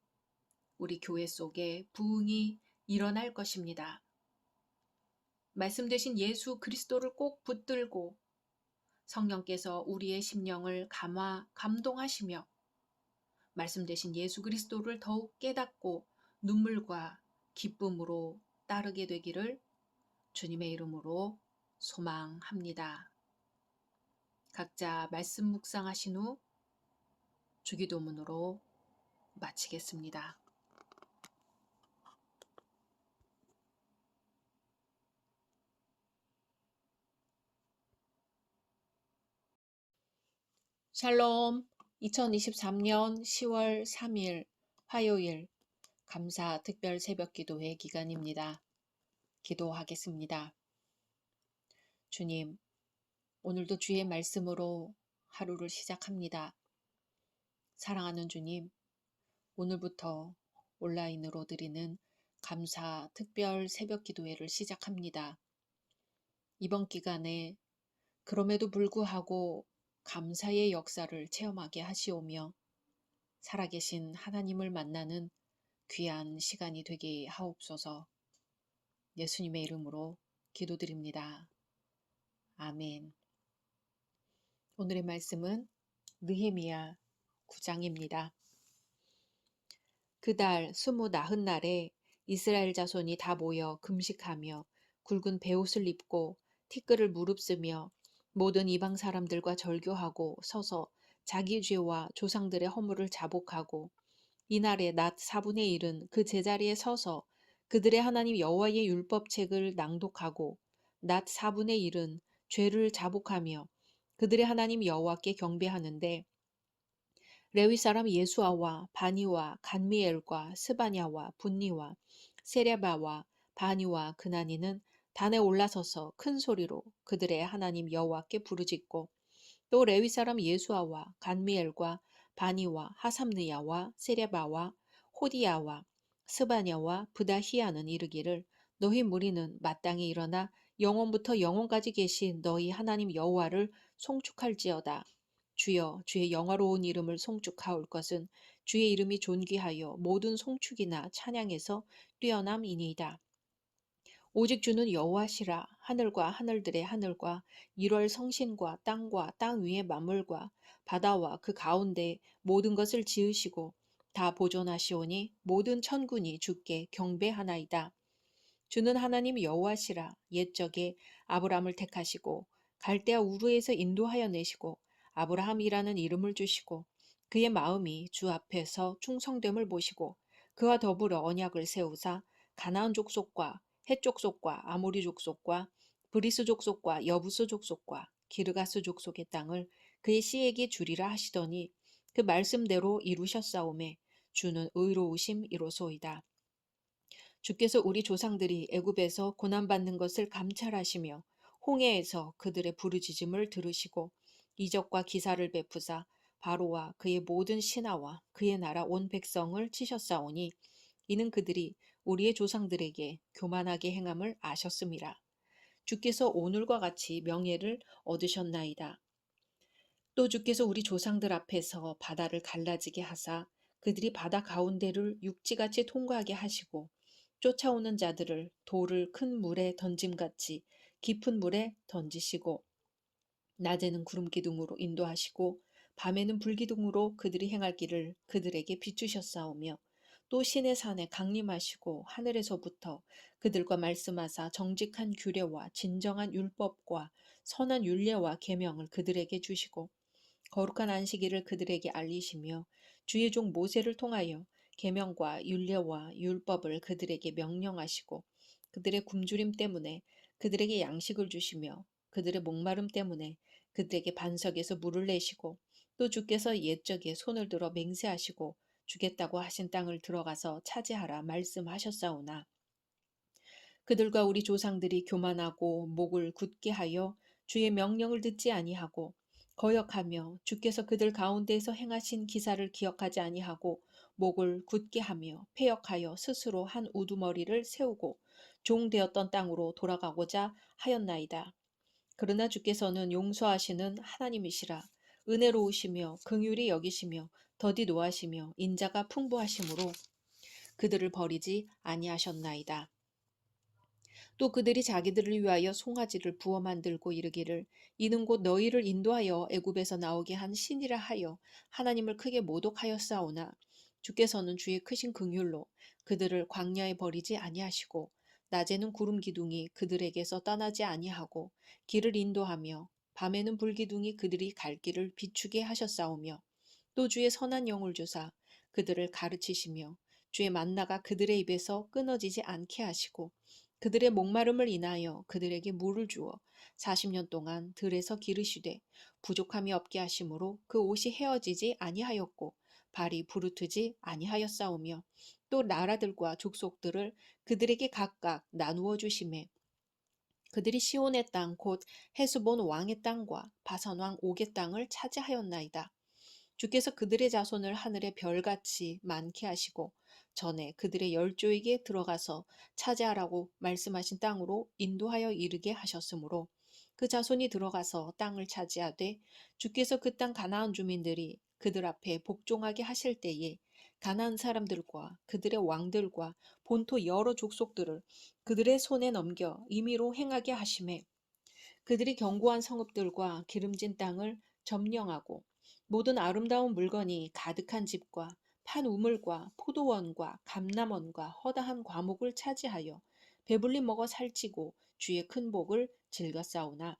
우리 교회 속에 부흥이 일어날 것입니다. 말씀 되신 예수 그리스도를 꼭 붙들고 성령께서 우리의 심령을 감동하시며 말씀 되신 예수 그리스도를 더욱 깨닫고 눈물과 기쁨으로 따르게 되기를 주님의 이름으로 소망합니다. 각자 말씀 묵상하신 후 주기도문으로 마치겠습니다. 샬롬. 2023년 10월 3일 화요일 감사 특별 새벽 기도회 기간입니다. 기도하겠습니다. 주님, 오늘도 주의 말씀으로 하루를 시작합니다. 사랑하는 주님, 오늘부터 온라인으로 드리는 감사 특별 새벽 기도회를 시작합니다. 이번 기간에 그럼에도 불구하고 감사의 역사를 체험하게 하시오며 살아계신 하나님을 만나는 귀한 시간이 되게 하옵소서. 예수님의 이름으로 기도드립니다. 아멘. 오늘의 말씀은 느헤미야 9장입니다. 그달 29날에 이스라엘 자손이 다 모여 금식하며 굵은 베옷을 입고 티끌을 무릅쓰며 모든 이방 사람들과 절교하고 서서 자기 죄와 조상들의 허물을 자복하고 이날의 낮 4분의 1은 그 제자리에 서서 그들의 하나님 여호와의 율법책을 낭독하고 낮 4분의 1은 죄를 자복하며 그들의 하나님 여호와께 경배하는데 레위 사람 예수아와 바니와 간미엘과 스바냐와 분니와 세레바와 바니와 그나니는 단에 올라서서 큰 소리로 그들의 하나님 여호와께 부르짖고 또 레위 사람 예수아와 간미엘과 바니와 하삼느야와 세레바와 호디야와 스바냐와 브다히야는 이르기를 너희 무리는 마땅히 일어나 영원부터 영원까지 계신 너희 하나님 여호와를 송축할지어다. 주여 주의 영화로운 이름을 송축하올 것은 주의 이름이 존귀하여 모든 송축이나 찬양에서 뛰어남이니이다. 오직 주는 여호와시라. 하늘과 하늘들의 하늘과 일월 성신과 땅 위의 만물과 바다와 그 가운데 모든 것을 지으시고 다 보존하시오니 모든 천군이 주께 경배하나이다. 주는 하나님 여호와시라. 옛적에 아브람을 택하시고 갈대아 우르에서 인도하여 내시고 아브라함이라는 이름을 주시고 그의 마음이 주 앞에서 충성됨을 보시고 그와 더불어 언약을 세우사 가나안 족속과 헷 족속과 아모리 족속과 브리스 족속과 여부스 족속과 기르가스 족속의 땅을 그의 씨에게 주리라 하시더니 그 말씀대로 이루셨사오매 주는 의로우심이로소이다. 주께서 우리 조상들이 애굽에서 고난받는 것을 감찰하시며 홍해에서 그들의 부르짖음을 들으시고 이적과 기사를 베푸사 바로와 그의 모든 신하와 그의 나라 온 백성을 치셨사오니 이는 그들이 우리의 조상들에게 교만하게 행함을 아셨음이라. 주께서 오늘과 같이 명예를 얻으셨나이다. 또 주께서 우리 조상들 앞에서 바다를 갈라지게 하사 그들이 바다 가운데를 육지같이 통과하게 하시고 쫓아오는 자들을 돌을 큰 물에 던짐같이 깊은 물에 던지시고 낮에는 구름 기둥으로 인도하시고 밤에는 불기둥으로 그들이 행할 길을 그들에게 비추셨사오며 또 신의 산에 강림하시고 하늘에서부터 그들과 말씀하사 정직한 규례와 진정한 율법과 선한 율례와 계명을 그들에게 주시고 거룩한 안식일을 그들에게 알리시며 주의 종 모세를 통하여 계명과 율례와 율법을 그들에게 명령하시고 그들의 굶주림 때문에 그들에게 양식을 주시며 그들의 목마름 때문에 그들에게 반석에서 물을 내시고 또 주께서 옛적에 손을 들어 맹세하시고 주겠다고 하신 땅을 들어가서 차지하라 말씀하셨사오나 그들과 우리 조상들이 교만하고 목을 굳게 하여 주의 명령을 듣지 아니하고 거역하며 주께서 그들 가운데에서 행하신 기사를 기억하지 아니하고 목을 굳게 하며 패역하여 스스로 한 우두머리를 세우고 종되었던 땅으로 돌아가고자 하였나이다. 그러나 주께서는 용서하시는 하나님이시라. 은혜로우시며 긍휼히 여기시며 더디 노하시며 인자가 풍부하심으로 그들을 버리지 아니하셨나이다. 또 그들이 자기들을 위하여 송아지를 부어 만들고 이르기를 이는 곧 너희를 인도하여 애굽에서 나오게 한 신이라 하여 하나님을 크게 모독하였사오나 주께서는 주의 크신 긍휼로 그들을 광야에 버리지 아니하시고 낮에는 구름 기둥이 그들에게서 떠나지 아니하고 길을 인도하며 밤에는 불기둥이 그들이 갈 길을 비추게 하셨사오며 또 주의 선한 영을 주사 그들을 가르치시며 주의 만나가 그들의 입에서 끊어지지 않게 하시고 그들의 목마름을 인하여 그들에게 물을 주어 40년 동안 들에서 기르시되 부족함이 없게 하심으로 그 옷이 헤어지지 아니하였고 발이 부르트지 아니하였사오며 또 나라들과 족속들을 그들에게 각각 나누어 주심에 그들이 시온의 땅 곧 헤스본 왕의 땅과 바산 왕 옥의 땅을 차지하였나이다. 주께서 그들의 자손을 하늘의 별같이 많게 하시고 전에 그들의 열조에게 들어가서 차지하라고 말씀하신 땅으로 인도하여 이르게 하셨으므로 그 자손이 들어가서 땅을 차지하되 주께서 그 땅 가나안 주민들이 그들 앞에 복종하게 하실 때에 가나안 사람들과 그들의 왕들과 본토 여러 족속들을 그들의 손에 넘겨 임의로 행하게 하심에 그들이 견고한 성읍들과 기름진 땅을 점령하고 모든 아름다운 물건이 가득한 집과 판 우물과 포도원과 감람원과 허다한 과목을 차지하여 배불리 먹어 살찌고 주의 큰 복을 즐겼사오나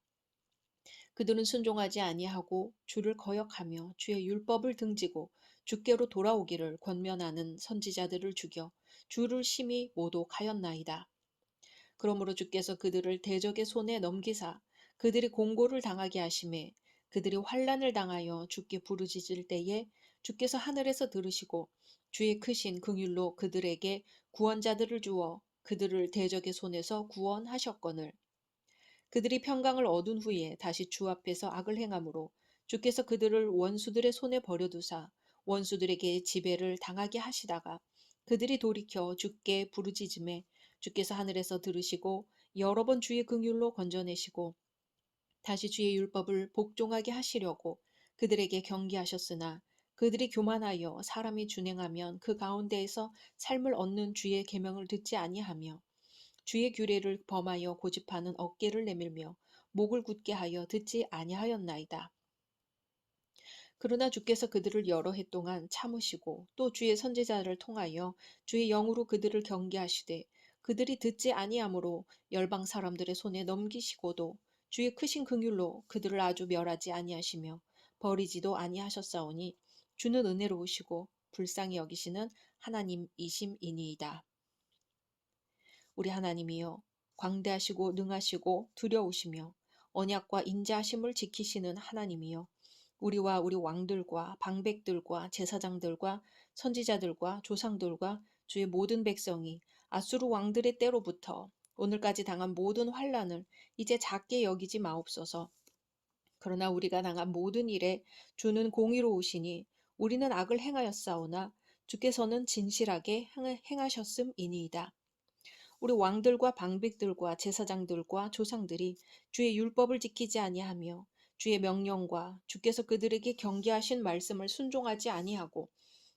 그들은 순종하지 아니하고 주를 거역하며 주의 율법을 등지고 주께로 돌아오기를 권면하는 선지자들을 죽여 주를 심히 모독하였나이다. 그러므로 주께서 그들을 대적의 손에 넘기사 그들이 공고를 당하게 하심에 그들이 환난을 당하여 주께 부르짖을 때에 주께서 하늘에서 들으시고 주의 크신 긍휼로 그들에게 구원자들을 주어 그들을 대적의 손에서 구원하셨거늘 그들이 평강을 얻은 후에 다시 주 앞에서 악을 행함으로 주께서 그들을 원수들의 손에 버려두사 원수들에게 지배를 당하게 하시다가 그들이 돌이켜 주께 부르짖음에 주께서 하늘에서 들으시고 여러 번 주의 긍휼로 건져내시고 다시 주의 율법을 복종하게 하시려고 그들에게 경계하셨으나 그들이 교만하여 사람이 준행하면 그 가운데에서 삶을 얻는 주의 계명을 듣지 아니하며 주의 규례를 범하여 고집하는 어깨를 내밀며 목을 굳게 하여 듣지 아니하였나이다. 그러나 주께서 그들을 여러 해 동안 참으시고 또 주의 선지자를 통하여 주의 영으로 그들을 경계하시되 그들이 듣지 아니하므로 열방 사람들의 손에 넘기시고도 주의 크신 긍휼로 그들을 아주 멸하지 아니하시며 버리지도 아니하셨사오니 주는 은혜로우시고 불쌍히 여기시는 하나님이심이니이다. 우리 하나님이여 광대하시고 능하시고 두려우시며 언약과 인자하심을 지키시는 하나님이여 우리와 우리 왕들과 방백들과 제사장들과 선지자들과 조상들과 주의 모든 백성이 아수르 왕들의 때로부터 오늘까지 당한 모든 환난을 이제 작게 여기지 마옵소서. 그러나 우리가 당한 모든 일에 주는 공의로우시니 우리는 악을 행하였사오나 주께서는 진실하게 행하셨음이니이다. 우리 왕들과 방백들과 제사장들과 조상들이 주의 율법을 지키지 아니하며 주의 명령과 주께서 그들에게 경계하신 말씀을 순종하지 아니하고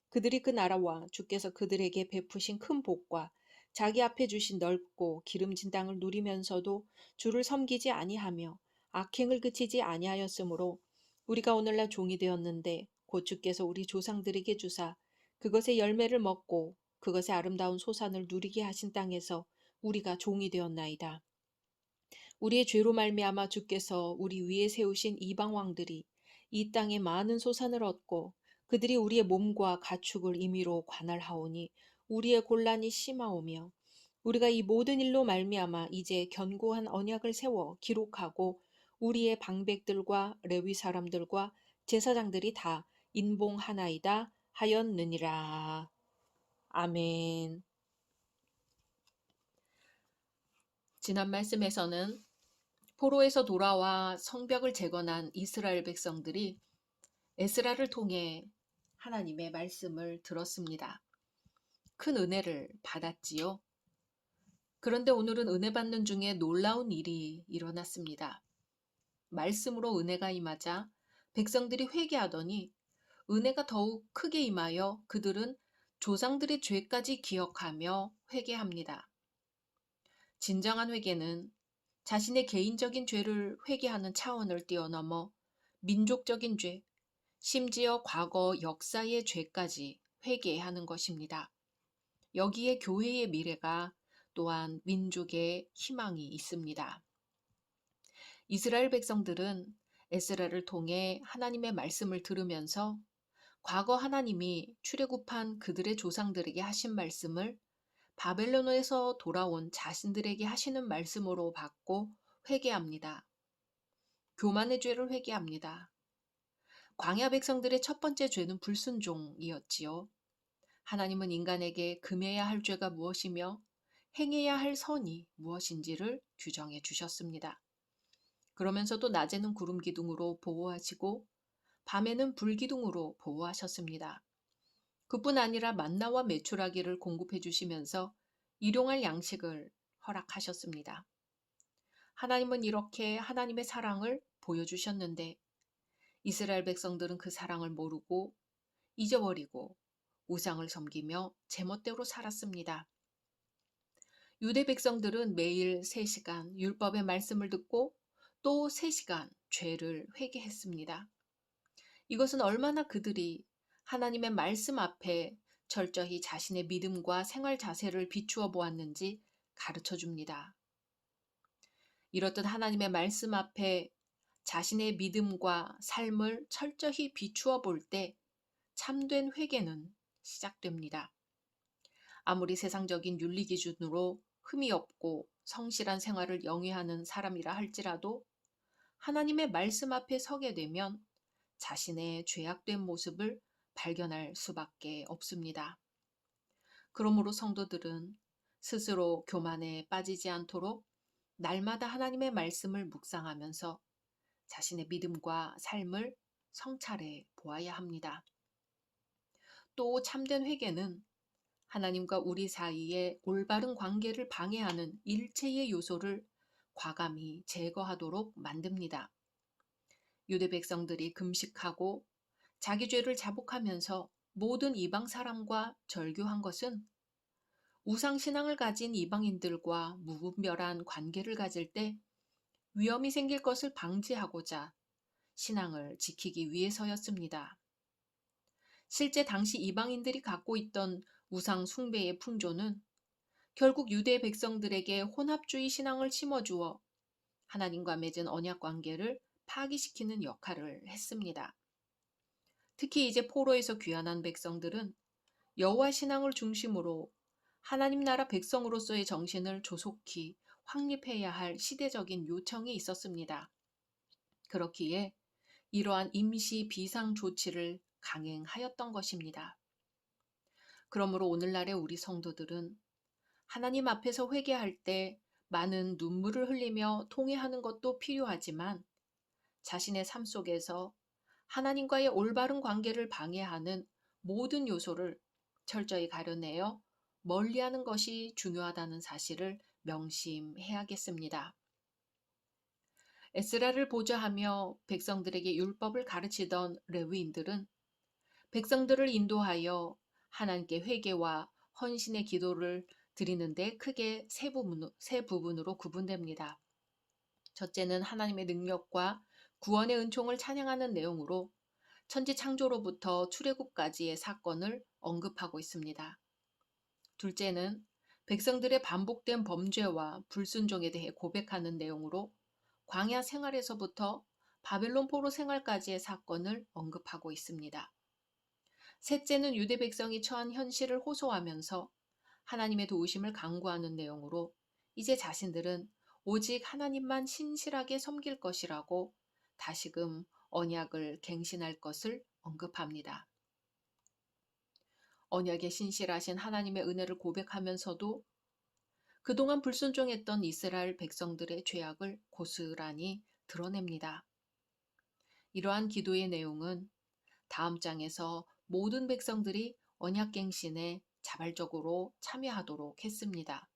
그들이 그 나라와 주께서 그들에게 베푸신 큰 복과 자기 앞에 주신 넓고 기름진 땅을 누리면서도 주를 섬기지 아니하며 악행을 그치지 아니하였으므로 우리가 오늘날 종이 되었는데 곧 주께서 우리 조상들에게 주사 그것의 열매를 먹고 그것의 아름다운 소산을 누리게 하신 땅에서 우리가 종이 되었나이다. 우리의 죄로 말미암아 주께서 우리 위에 세우신 이방 왕들이 이 땅에 많은 소산을 얻고 그들이 우리의 몸과 가축을 임의로 관할하오니 우리의 곤란이 심하오며 우리가 이 모든 일로 말미암아 이제 견고한 언약을 세워 기록하고 우리의 방백들과 레위 사람들과 제사장들이 다 인봉하나이다 하였느니라. 아멘. 지난 말씀에서는 포로에서 돌아와 성벽을 재건한 이스라엘 백성들이 에스라를 통해 하나님의 말씀을 들었습니다. 큰 은혜를 받았지요. 그런데 오늘은 은혜 받는 중에 놀라운 일이 일어났습니다. 말씀으로 은혜가 임하자 백성들이 회개하더니 은혜가 더욱 크게 임하여 그들은 조상들의 죄까지 기억하며 회개합니다. 진정한 회개는 자신의 개인적인 죄를 회개하는 차원을 뛰어넘어 민족적인 죄, 심지어 과거 역사의 죄까지 회개하는 것입니다. 여기에 교회의 미래가 또한 민족의 희망이 있습니다. 이스라엘 백성들은 에스라를 통해 하나님의 말씀을 들으면서 과거 하나님이 출애굽한 그들의 조상들에게 하신 말씀을 바벨론에서 돌아온 자신들에게 하시는 말씀으로 받고 회개합니다. 교만의 죄를 회개합니다. 광야 백성들의 첫 번째 죄는 불순종이었지요. 하나님은 인간에게 금해야 할 죄가 무엇이며 행해야 할 선이 무엇인지를 규정해 주셨습니다. 그러면서도 낮에는 구름 기둥으로 보호하시고 밤에는 불 기둥으로 보호하셨습니다. 그뿐 아니라 만나와 메추라기를 공급해 주시면서 일용할 양식을 허락하셨습니다. 하나님은 이렇게 하나님의 사랑을 보여주셨는데 이스라엘 백성들은 그 사랑을 모르고 잊어버리고 우상을 섬기며 제멋대로 살았습니다. 유대 백성들은 매일 3시간 율법의 말씀을 듣고 또 3시간 죄를 회개했습니다. 이것은 얼마나 그들이 하나님의 말씀 앞에 철저히 자신의 믿음과 생활 자세를 비추어 보았는지 가르쳐 줍니다. 이렇듯 하나님의 말씀 앞에 자신의 믿음과 삶을 철저히 비추어 볼 때 참된 회개는 시작됩니다. 아무리 세상적인 윤리 기준으로 흠이 없고 성실한 생활을 영위하는 사람이라 할지라도 하나님의 말씀 앞에 서게 되면 자신의 죄악된 모습을 발견할 수밖에 없습니다. 그러므로 성도들은 스스로 교만에 빠지지 않도록 날마다 하나님의 말씀을 묵상하면서 자신의 믿음과 삶을 성찰해 보아야 합니다. 또 참된 회개는 하나님과 우리 사이의 올바른 관계를 방해하는 일체의 요소를 과감히 제거하도록 만듭니다. 유대 백성들이 금식하고 자기 죄를 자복하면서 모든 이방 사람과 절교한 것은 우상신앙을 가진 이방인들과 무분별한 관계를 가질 때 위험이 생길 것을 방지하고자 신앙을 지키기 위해서였습니다. 실제 당시 이방인들이 갖고 있던 우상 숭배의 풍조는 결국 유대 백성들에게 혼합주의 신앙을 심어주어 하나님과 맺은 언약 관계를 파기시키는 역할을 했습니다. 특히 이제 포로에서 귀환한 백성들은 여호와 신앙을 중심으로 하나님 나라 백성으로서의 정신을 조속히 확립해야 할 시대적인 요청이 있었습니다. 그렇기에 이러한 임시 비상 조치를 강행하였던 것입니다. 그러므로 오늘날의 우리 성도들은 하나님 앞에서 회개할 때 많은 눈물을 흘리며 통회하는 것도 필요하지만 자신의 삶 속에서 하나님과의 올바른 관계를 방해하는 모든 요소를 철저히 가려내어 멀리하는 것이 중요하다는 사실을 명심해야겠습니다. 에스라를 보좌하며 백성들에게 율법을 가르치던 레위인들은 백성들을 인도하여 하나님께 회개와 헌신의 기도를 드리는데 크게 세 부분으로 구분됩니다. 첫째는 하나님의 능력과 구원의 은총을 찬양하는 내용으로 천지 창조로부터 출애굽까지의 사건을 언급하고 있습니다. 둘째는 백성들의 반복된 범죄와 불순종에 대해 고백하는 내용으로 광야 생활에서부터 바벨론 포로 생활까지의 사건을 언급하고 있습니다. 셋째는 유대 백성이 처한 현실을 호소하면서 하나님의 도우심을 간구하는 내용으로 이제 자신들은 오직 하나님만 신실하게 섬길 것이라고 다시금 언약을 갱신할 것을 언급합니다. 언약에 신실하신 하나님의 은혜를 고백하면서도 그동안 불순종했던 이스라엘 백성들의 죄악을 고스란히 드러냅니다. 이러한 기도의 내용은 다음 장에서 모든 백성들이 언약갱신에 자발적으로 참여하도록 했습니다.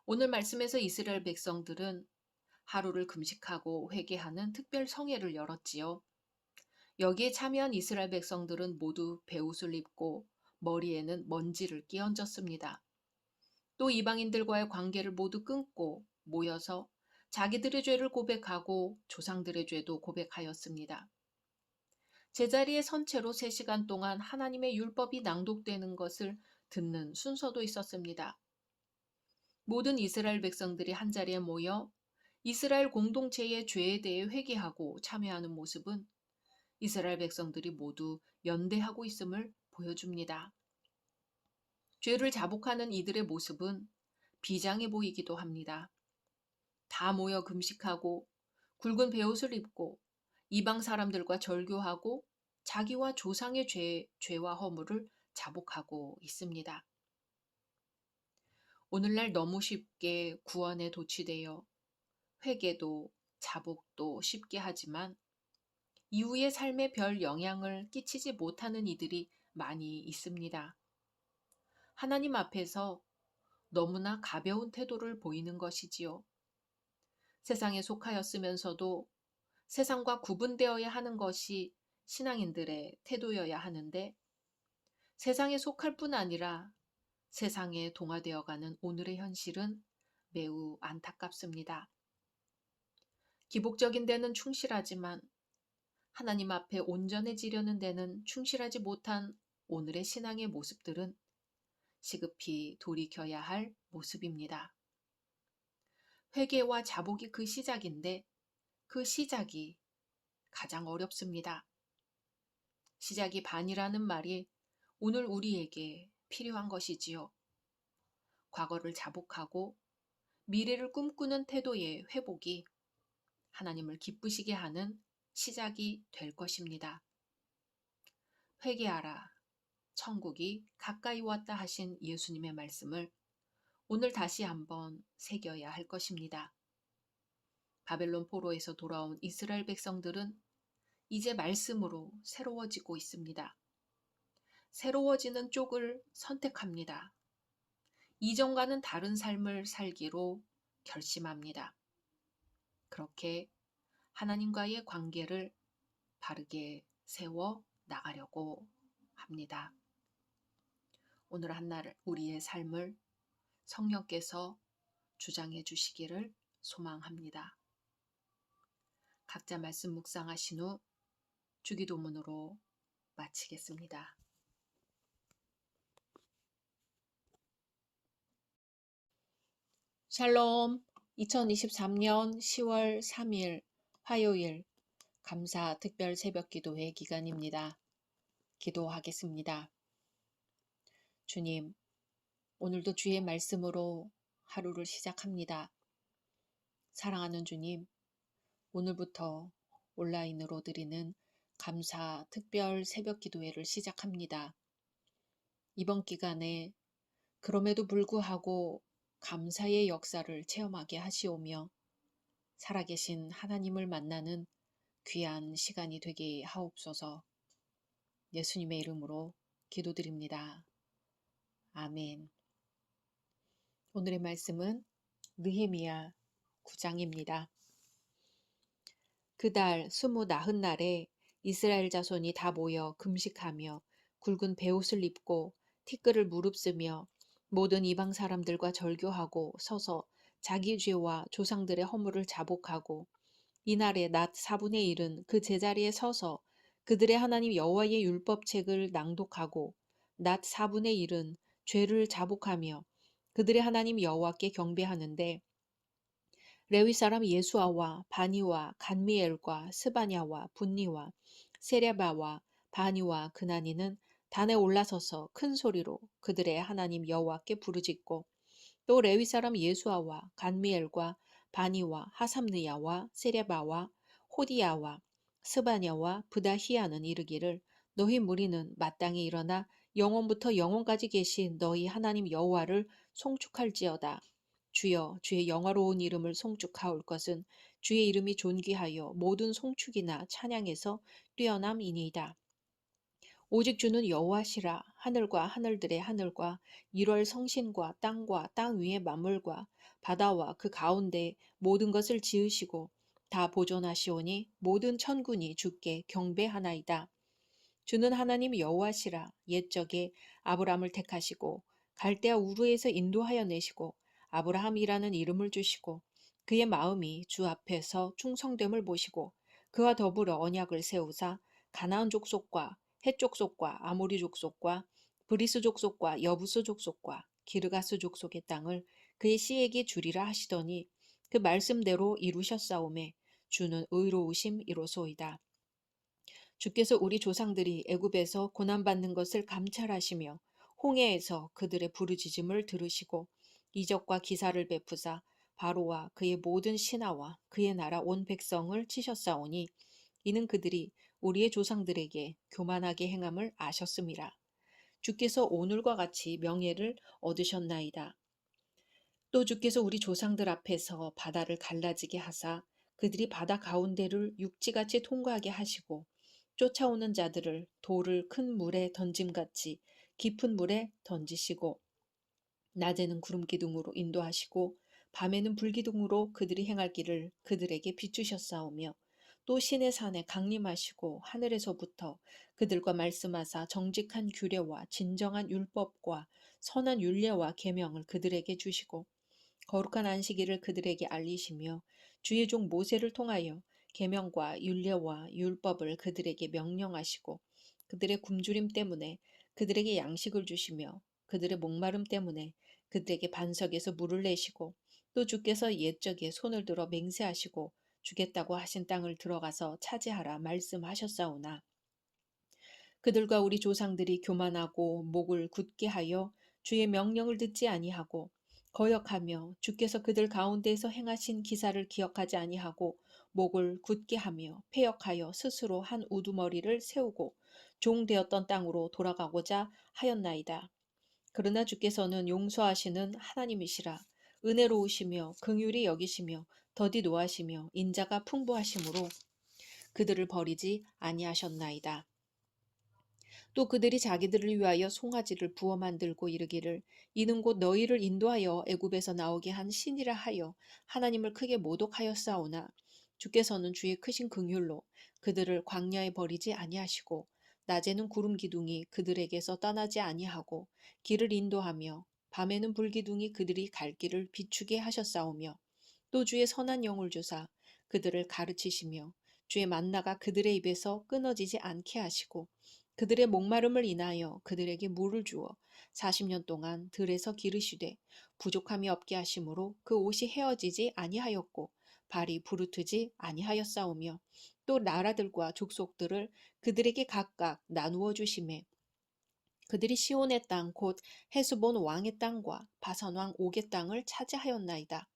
오늘 말씀에서 이스라엘 백성들은 하루를 금식하고 회개하는 특별 성회를 열었지요. 여기에 참여한 이스라엘 백성들은 모두 베옷을 입고 머리에는 먼지를 끼얹었습니다. 또 이방인들과의 관계를 모두 끊고 모여서 자기들의 죄를 고백하고 조상들의 죄도 고백하였습니다. 제자리에 선 채로 3시간 동안 하나님의 율법이 낭독되는 것을 듣는 순서도 있었습니다. 모든 이스라엘 백성들이 한자리에 모여 이스라엘 공동체의 죄에 대해 회개하고 참여하는 모습은 이스라엘 백성들이 모두 연대하고 있음을 보여줍니다. 죄를 자복하는 이들의 모습은 비장해 보이기도 합니다. 다 모여 금식하고 굵은 베옷을 입고 이방 사람들과 절교하고 자기와 조상의 죄와 허물을 자복하고 있습니다. 오늘날 너무 쉽게 구원에 도취되어 회개도 자복도 쉽게 하지만 이후의 삶에 별 영향을 끼치지 못하는 이들이 많이 있습니다. 하나님 앞에서 너무나 가벼운 태도를 보이는 것이지요. 세상에 속하였으면서도 세상과 구분되어야 하는 것이 신앙인들의 태도여야 하는데 세상에 속할 뿐 아니라 세상에 동화되어가는 오늘의 현실은 매우 안타깝습니다. 기복적인 데는 충실하지만 하나님 앞에 온전해지려는 데는 충실하지 못한 오늘의 신앙의 모습들은 시급히 돌이켜야 할 모습입니다. 회개와 자복이 그 시작인데 그 시작이 가장 어렵습니다. 시작이 반이라는 말이 오늘 우리에게 필요한 것이지요. 과거를 자복하고 미래를 꿈꾸는 태도의 회복이 하나님을 기쁘시게 하는 시작이 될 것입니다. 회개하라, 천국이 가까이 왔다 하신 예수님의 말씀을 오늘 다시 한번 새겨야 할 것입니다. 바벨론 포로에서 돌아온 이스라엘 백성들은 이제 말씀으로 새로워지고 있습니다. 새로워지는 쪽을 선택합니다. 이전과는 다른 삶을 살기로 결심합니다. 그렇게 하나님과의 관계를 바르게 세워 나가려고 합니다. 오늘 한날 우리의 삶을 성령께서 주장해 주시기를 소망합니다. 각자 말씀 묵상하신 후 주기도문으로 마치겠습니다. 샬롬. 2023년 10월 3일 화요일 감사 특별 새벽 기도회 기간입니다. 기도하겠습니다. 주님, 오늘도 주의 말씀으로 하루를 시작합니다. 사랑하는 주님, 오늘부터 온라인으로 드리는 감사 특별 새벽 기도회를 시작합니다. 이번 기간에 그럼에도 불구하고 감사의 역사를 체험하게 하시오며 살아계신 하나님을 만나는 귀한 시간이 되게 하옵소서. 예수님의 이름으로 기도드립니다. 아멘. 오늘의 말씀은 느헤미야 9장입니다. 그달 29날에 이스라엘 자손이 다 모여 금식하며 굵은 베옷을 입고 티끌을 무릅쓰며 모든 이방 사람들과 절교하고 서서 자기 죄와 조상들의 허물을 자복하고 이날의 낮 4분의 1은 그 제자리에 서서 그들의 하나님 여호와의 율법책을 낭독하고 낮 4분의 1은 죄를 자복하며 그들의 하나님 여호와께 경배하는데 레위 사람 예수아와 바니와 간미엘과 스바냐와 분니와 세레바와 바니와 그나니는 단에 올라서서 큰 소리로 그들의 하나님 여호와께 부르짖고 또 레위 사람 예수아와 간미엘과 바니와 하삼느야와 세레바와 호디야와 스바냐와 브다히야는 이르기를 너희 무리는 마땅히 일어나 영원부터 영원까지 계신 너희 하나님 여호와를 송축할지어다. 주여 주의 영화로운 이름을 송축하올 것은 주의 이름이 존귀하여 모든 송축이나 찬양에서 뛰어남이니이다. 오직 주는 여호와시라. 하늘과 하늘들의 하늘과 1월 성신과 땅 위의 만물과 바다와 그 가운데 모든 것을 지으시고 다 보존하시오니 모든 천군이 주께 경배하나이다. 주는 하나님 여호와시라. 옛적에 아브람을 택하시고 갈대아 우르에서 인도하여 내시고 아브라함이라는 이름을 주시고 그의 마음이 주 앞에서 충성됨을 보시고 그와 더불어 언약을 세우사 가나안 족속과 헷 족속과 아모리 족속과 브리스 족속과 여부스 족속과 기르가스 족속의 땅을 그의 씨에게 주리라 하시더니 그 말씀대로 이루셨사오매 주는 의로우심이로소이다. 주께서 우리 조상들이 애굽에서 고난받는 것을 감찰하시며 홍해에서 그들의 부르짖음을 들으시고 이적과 기사를 베푸사 바로와 그의 모든 신하와 그의 나라 온 백성을 치셨사오니 이는 그들이 우리의 조상들에게 교만하게 행함을 아셨음이라. 주께서 오늘과 같이 명예를 얻으셨나이다. 또 주께서 우리 조상들 앞에서 바다를 갈라지게 하사 그들이 바다 가운데를 육지같이 통과하게 하시고 쫓아오는 자들을 돌을 큰 물에 던짐같이 깊은 물에 던지시고 낮에는 구름 기둥으로 인도하시고 밤에는 불기둥으로 그들이 행할 길을 그들에게 비추셨사오며 또 신의 산에 강림하시고 하늘에서부터 그들과 말씀하사 정직한 규례와 진정한 율법과 선한 율례와 계명을 그들에게 주시고 거룩한 안식일을 그들에게 알리시며 주의 종 모세를 통하여 계명과 율례와 율법을 그들에게 명령하시고 그들의 굶주림 때문에 그들에게 양식을 주시며 그들의 목마름 때문에 그들에게 반석에서 물을 내시고 또 주께서 옛적에 손을 들어 맹세하시고 주겠다고 하신 땅을 들어가서 차지하라 말씀하셨사오나 그들과 우리 조상들이 교만하고 목을 굳게 하여 주의 명령을 듣지 아니하고 거역하며 주께서 그들 가운데에서 행하신 기사를 기억하지 아니하고 목을 굳게 하며 패역하여 스스로 한 우두머리를 세우고 종되었던 땅으로 돌아가고자 하였나이다. 그러나 주께서는 용서하시는 하나님이시라. 은혜로우시며 긍휼히 여기시며 더디 노하시며 인자가 풍부하심으로 그들을 버리지 아니하셨나이다. 또 그들이 자기들을 위하여 송아지를 부어 만들고 이르기를 이는 곧 너희를 인도하여 애굽에서 나오게 한 신이라 하여 하나님을 크게 모독하였사오나 주께서는 주의 크신 긍휼로 그들을 광야에 버리지 아니하시고 낮에는 구름 기둥이 그들에게서 떠나지 아니하고 길을 인도하며 밤에는 불 기둥이 그들이 갈 길을 비추게 하셨사오며 또 주의 선한 영을 주사 그들을 가르치시며 주의 만나가 그들의 입에서 끊어지지 않게 하시고 그들의 목마름을 인하여 그들에게 물을 주어 40년 동안 들에서 기르시되 부족함이 없게 하심으로 그 옷이 헤어지지 아니하였고 발이 부르트지 아니하였사오며 또 나라들과 족속들을 그들에게 각각 나누어 주심에 그들이 시온의 땅 곧 헤스본 왕의 땅과 바산 왕 옥의 땅을 차지하였나이다.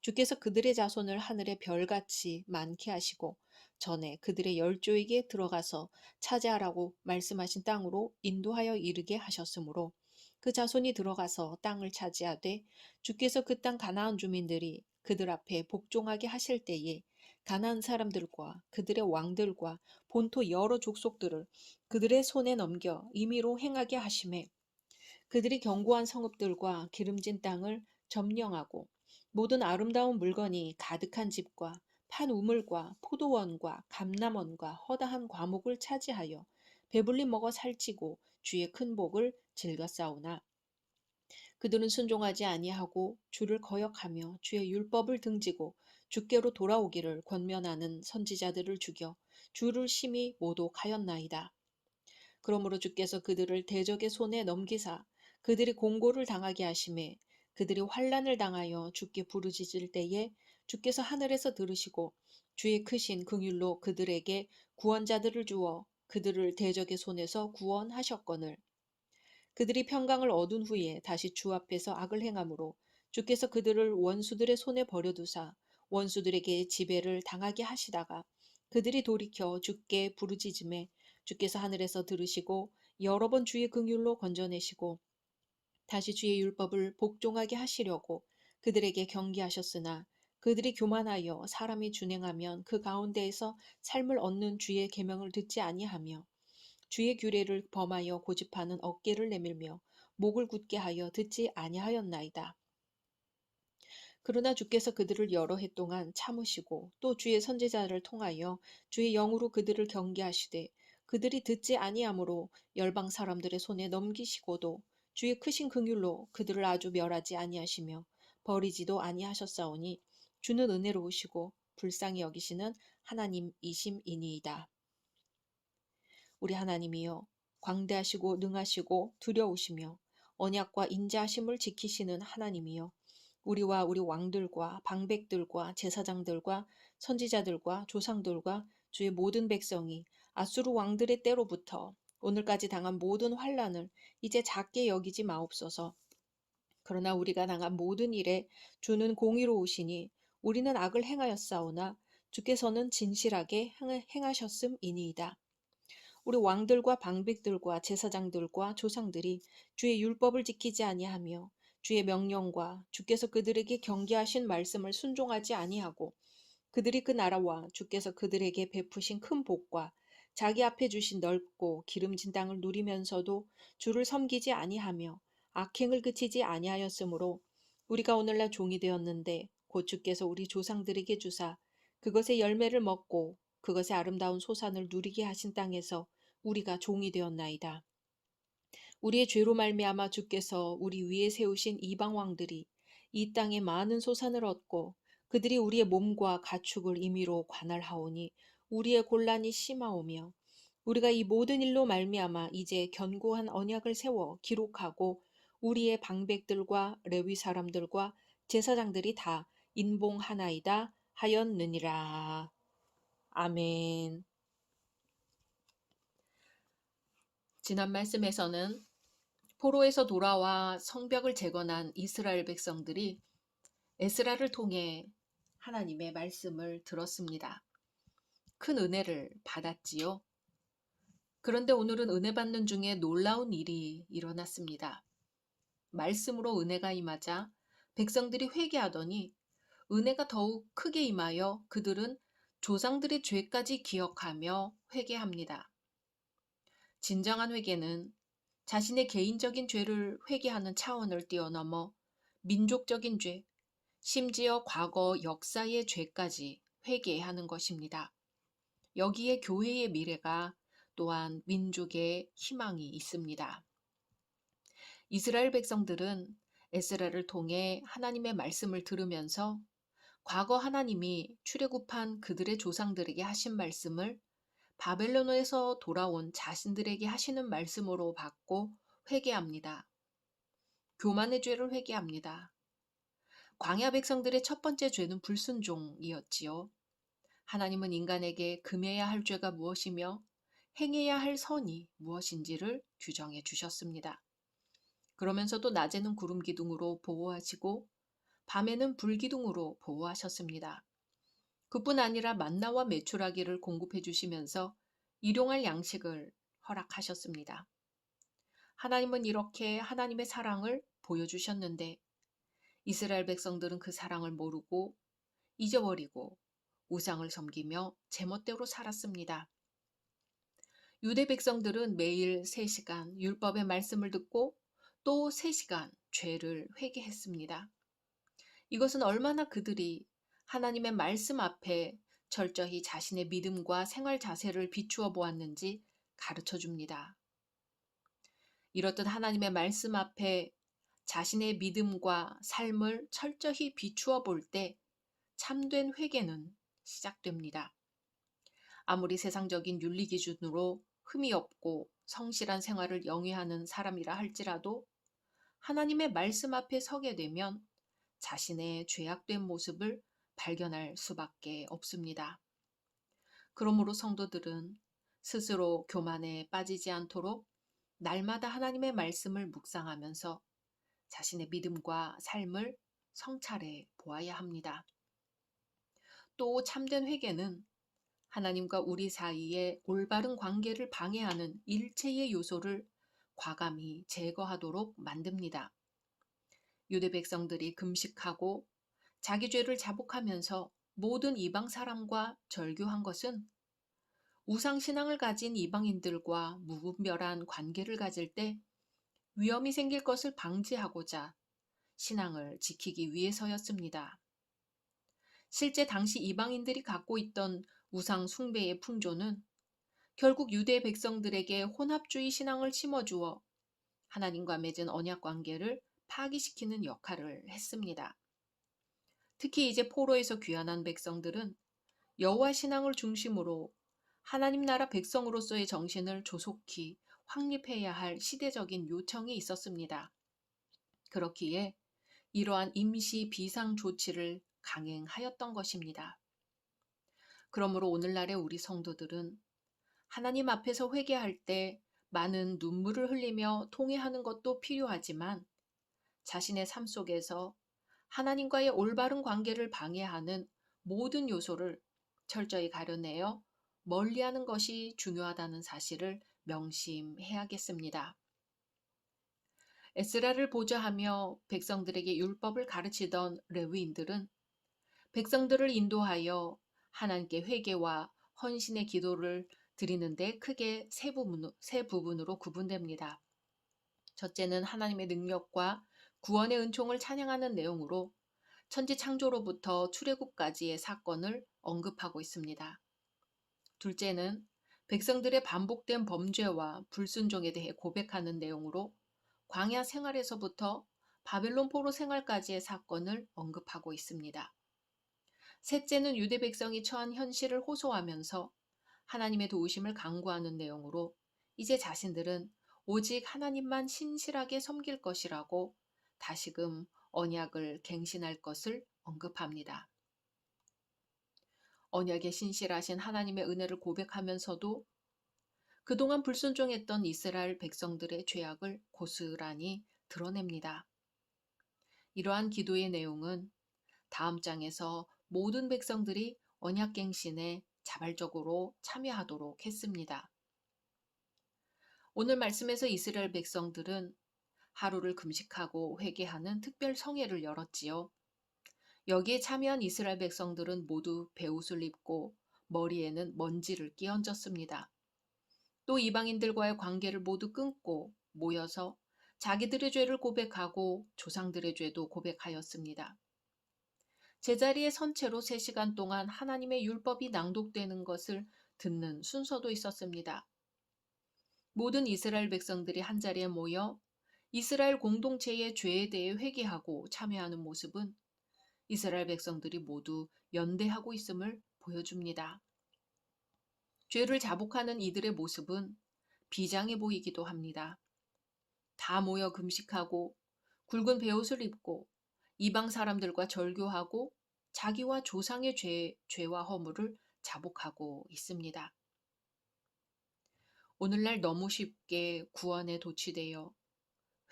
주께서 그들의 자손을 하늘의 별같이 많게 하시고 전에 그들의 열조에게 들어가서 차지하라고 말씀하신 땅으로 인도하여 이르게 하셨으므로 그 자손이 들어가서 땅을 차지하되 주께서 그 땅 가나안 주민들이 그들 앞에 복종하게 하실 때에 가나안 사람들과 그들의 왕들과 본토 여러 족속들을 그들의 손에 넘겨 임의로 행하게 하심에 그들이 견고한 성읍들과 기름진 땅을 점령하고 모든 아름다운 물건이 가득한 집과 판 우물과 포도원과 감람원과 허다한 과목을 차지하여 배불리 먹어 살찌고 주의 큰 복을 즐겨 싸우나 그들은 순종하지 아니하고 주를 거역하며 주의 율법을 등지고 주께로 돌아오기를 권면하는 선지자들을 죽여 주를 심히 모독하였나이다. 그러므로 주께서 그들을 대적의 손에 넘기사 그들이 공고를 당하게 하심에 그들이 환난을 당하여 주께 부르짖을 때에 주께서 하늘에서 들으시고 주의 크신 긍휼로 그들에게 구원자들을 주어 그들을 대적의 손에서 구원하셨거늘 그들이 평강을 얻은 후에 다시 주 앞에서 악을 행함으로 주께서 그들을 원수들의 손에 버려두사 원수들에게 지배를 당하게 하시다가 그들이 돌이켜 주께 부르짖음에 주께서 하늘에서 들으시고 여러 번 주의 긍휼로 건져내시고 다시 주의 율법을 복종하게 하시려고 그들에게 경계하셨으나 그들이 교만하여 사람이 준행하면 그 가운데에서 삶을 얻는 주의 계명을 듣지 아니하며 주의 규례를 범하여 고집하는 어깨를 내밀며 목을 굳게 하여 듣지 아니하였나이다. 그러나 주께서 그들을 여러 해 동안 참으시고 또 주의 선지자를 통하여 주의 영으로 그들을 경계하시되 그들이 듣지 아니하므로 열방 사람들의 손에 넘기시고도 주의 크신 긍휼로 그들을 아주 멸하지 아니하시며 버리지도 아니하셨사오니 주는 은혜로우시고 불쌍히 여기시는 하나님이심이니이다. 우리 하나님이여 광대하시고 능하시고 두려우시며 언약과 인자하심을 지키시는 하나님이여 우리와 우리 왕들과 방백들과 제사장들과 선지자들과 조상들과 주의 모든 백성이 아수르 왕들의 때로부터 오늘까지 당한 모든 환난을 이제 작게 여기지 마옵소서. 그러나 우리가 당한 모든 일에 주는 공의로우시니 우리는 악을 행하였사오나 주께서는 진실하게 행하셨음이니이다. 우리 왕들과 방백들과 제사장들과 조상들이 주의 율법을 지키지 아니하며 주의 명령과 주께서 그들에게 경계하신 말씀을 순종하지 아니하고 그들이 그 나라와 주께서 그들에게 베푸신 큰 복과 자기 앞에 주신 넓고 기름진 땅을 누리면서도 주를 섬기지 아니하며 악행을 그치지 아니하였으므로 우리가 오늘날 종이 되었는데 곧 주께서 우리 조상들에게 주사 그것의 열매를 먹고 그것의 아름다운 소산을 누리게 하신 땅에서 우리가 종이 되었나이다. 우리의 죄로 말미암아 주께서 우리 위에 세우신 이방 왕들이 이 땅에 많은 소산을 얻고 그들이 우리의 몸과 가축을 임의로 관할하오니 우리의 곤란이 심하오며 우리가 이 모든 일로 말미암아 이제 견고한 언약을 세워 기록하고 우리의 방백들과 레위 사람들과 제사장들이 다 인봉하나이다 하였느니라. 아멘. 지난 말씀에서는 포로에서 돌아와 성벽을 재건한 이스라엘 백성들이 에스라를 통해 하나님의 말씀을 들었습니다. 큰 은혜를 받았지요. 그런데 오늘은 은혜 받는 중에 놀라운 일이 일어났습니다. 말씀으로 은혜가 임하자 백성들이 회개하더니 은혜가 더욱 크게 임하여 그들은 조상들의 죄까지 기억하며 회개합니다. 진정한 회개는 자신의 개인적인 죄를 회개하는 차원을 뛰어넘어 민족적인 죄, 심지어 과거 역사의 죄까지 회개하는 것입니다. 여기에 교회의 미래가 또한 민족의 희망이 있습니다. 이스라엘 백성들은 에스라를 통해 하나님의 말씀을 들으면서 과거 하나님이 출애굽한 그들의 조상들에게 하신 말씀을 바벨론에서 돌아온 자신들에게 하시는 말씀으로 받고 회개합니다. 교만의 죄를 회개합니다. 광야 백성들의 첫 번째 죄는 불순종이었지요. 하나님은 인간에게 금해야 할 죄가 무엇이며 행해야 할 선이 무엇인지를 규정해 주셨습니다. 그러면서도 낮에는 구름 기둥으로 보호하시고 밤에는 불 기둥으로 보호하셨습니다. 그뿐 아니라 만나와 메추라기를 공급해 주시면서 일용할 양식을 허락하셨습니다. 하나님은 이렇게 하나님의 사랑을 보여주셨는데 이스라엘 백성들은 그 사랑을 모르고 잊어버리고 우상을 섬기며 제멋대로 살았습니다. 유대 백성들은 매일 3시간 율법의 말씀을 듣고 또 3시간 죄를 회개했습니다. 이것은 얼마나 그들이 하나님의 말씀 앞에 철저히 자신의 믿음과 생활 자세를 비추어 보았는지 가르쳐 줍니다. 이렇듯 하나님의 말씀 앞에 자신의 믿음과 삶을 철저히 비추어 볼 때 참된 회개는 시작됩니다. 아무리 세상적인 윤리 기준으로 흠이 없고 성실한 생활을 영위하는 사람이라 할지라도 하나님의 말씀 앞에 서게 되면 자신의 죄악된 모습을 발견할 수밖에 없습니다. 그러므로 성도들은 스스로 교만에 빠지지 않도록 날마다 하나님의 말씀을 묵상하면서 자신의 믿음과 삶을 성찰해 보아야 합니다. 또 참된 회개는 하나님과 우리 사이의 올바른 관계를 방해하는 일체의 요소를 과감히 제거하도록 만듭니다. 유대 백성들이 금식하고 자기 죄를 자복하면서 모든 이방 사람과 절교한 것은 우상신앙을 가진 이방인들과 무분별한 관계를 가질 때 위험이 생길 것을 방지하고자 신앙을 지키기 위해서였습니다. 실제 당시 이방인들이 갖고 있던 우상 숭배의 풍조는 결국 유대 백성들에게 혼합주의 신앙을 심어주어 하나님과 맺은 언약 관계를 파기시키는 역할을 했습니다. 특히 이제 포로에서 귀환한 백성들은 여호와 신앙을 중심으로 하나님 나라 백성으로서의 정신을 조속히 확립해야 할 시대적인 요청이 있었습니다. 그렇기에 이러한 임시 비상 조치를 강행하였던 것입니다. 그러므로 오늘날의 우리 성도들은 하나님 앞에서 회개할 때 많은 눈물을 흘리며 통회하는 것도 필요하지만 자신의 삶 속에서 하나님과의 올바른 관계를 방해하는 모든 요소를 철저히 가려내어 멀리하는 것이 중요하다는 사실을 명심해야겠습니다. 에스라를 보좌하며 백성들에게 율법을 가르치던 레위인들은 백성들을 인도하여 하나님께 회개와 헌신의 기도를 드리는데 크게 세 부분으로 구분됩니다. 첫째는 하나님의 능력과 구원의 은총을 찬양하는 내용으로 천지 창조로부터 출애굽까지의 사건을 언급하고 있습니다. 둘째는 백성들의 반복된 범죄와 불순종에 대해 고백하는 내용으로 광야 생활에서부터 바벨론 포로 생활까지의 사건을 언급하고 있습니다. 셋째는 유대 백성이 처한 현실을 호소하면서 하나님의 도우심을 간구하는 내용으로 이제 자신들은 오직 하나님만 신실하게 섬길 것이라고 다시금 언약을 갱신할 것을 언급합니다. 언약에 신실하신 하나님의 은혜를 고백하면서도 그동안 불순종했던 이스라엘 백성들의 죄악을 고스란히 드러냅니다. 이러한 기도의 내용은 다음 장에서 모든 백성들이 언약갱신에 자발적으로 참여하도록 했습니다. 오늘 말씀에서 이스라엘 백성들은 하루를 금식하고 회개하는 특별 성회를 열었지요. 여기에 참여한 이스라엘 백성들은 모두 베옷을 입고 머리에는 먼지를 끼얹었습니다. 또 이방인들과의 관계를 모두 끊고 모여서 자기들의 죄를 고백하고 조상들의 죄도 고백하였습니다. 제자리에 선 채로 3시간 동안 하나님의 율법이 낭독되는 것을 듣는 순서도 있었습니다. 모든 이스라엘 백성들이 한자리에 모여 이스라엘 공동체의 죄에 대해 회개하고 참여하는 모습은 이스라엘 백성들이 모두 연대하고 있음을 보여줍니다. 죄를 자복하는 이들의 모습은 비장해 보이기도 합니다. 다 모여 금식하고 굵은 베옷을 입고 이방 사람들과 절교하고 자기와 조상의 죄와 허물을 자복하고 있습니다. 오늘날 너무 쉽게 구원에 도취되어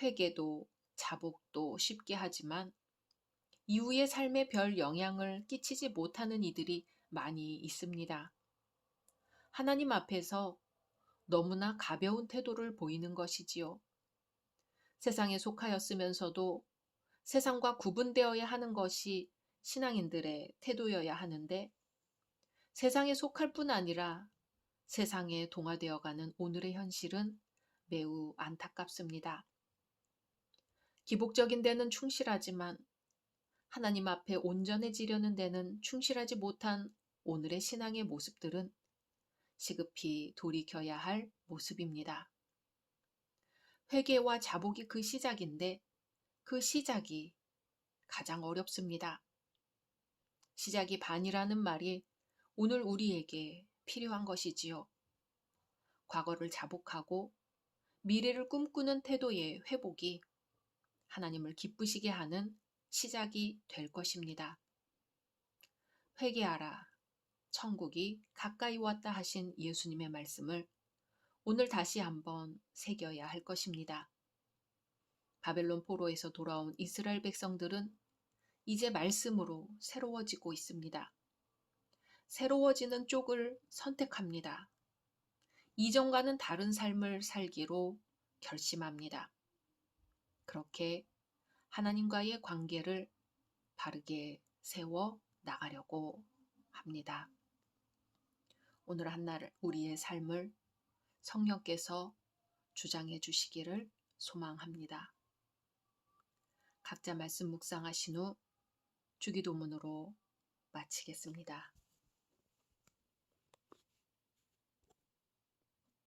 회개도 자복도 쉽게 하지만 이후의 삶에 별 영향을 끼치지 못하는 이들이 많이 있습니다. 하나님 앞에서 너무나 가벼운 태도를 보이는 것이지요. 세상에 속하였으면서도 세상과 구분되어야 하는 것이 신앙인들의 태도여야 하는데 세상에 속할 뿐 아니라 세상에 동화되어가는 오늘의 현실은 매우 안타깝습니다. 기복적인 데는 충실하지만 하나님 앞에 온전해지려는 데는 충실하지 못한 오늘의 신앙의 모습들은 시급히 돌이켜야 할 모습입니다. 회개와 자복이 그 시작인데 그 시작이 가장 어렵습니다. 시작이 반이라는 말이 오늘 우리에게 필요한 것이지요. 과거를 자복하고 미래를 꿈꾸는 태도의 회복이 하나님을 기쁘시게 하는 시작이 될 것입니다. 회개하라. 천국이 가까이 왔다 하신 예수님의 말씀을 오늘 다시 한번 새겨야 할 것입니다. 바벨론 포로에서 돌아온 이스라엘 백성들은 이제 말씀으로 새로워지고 있습니다. 새로워지는 쪽을 선택합니다. 이전과는 다른 삶을 살기로 결심합니다. 그렇게 하나님과의 관계를 바르게 세워 나가려고 합니다. 오늘 한날 우리의 삶을 성령께서 주장해 주시기를 소망합니다. 각자 말씀 묵상하신 후 주기도문으로 마치겠습니다.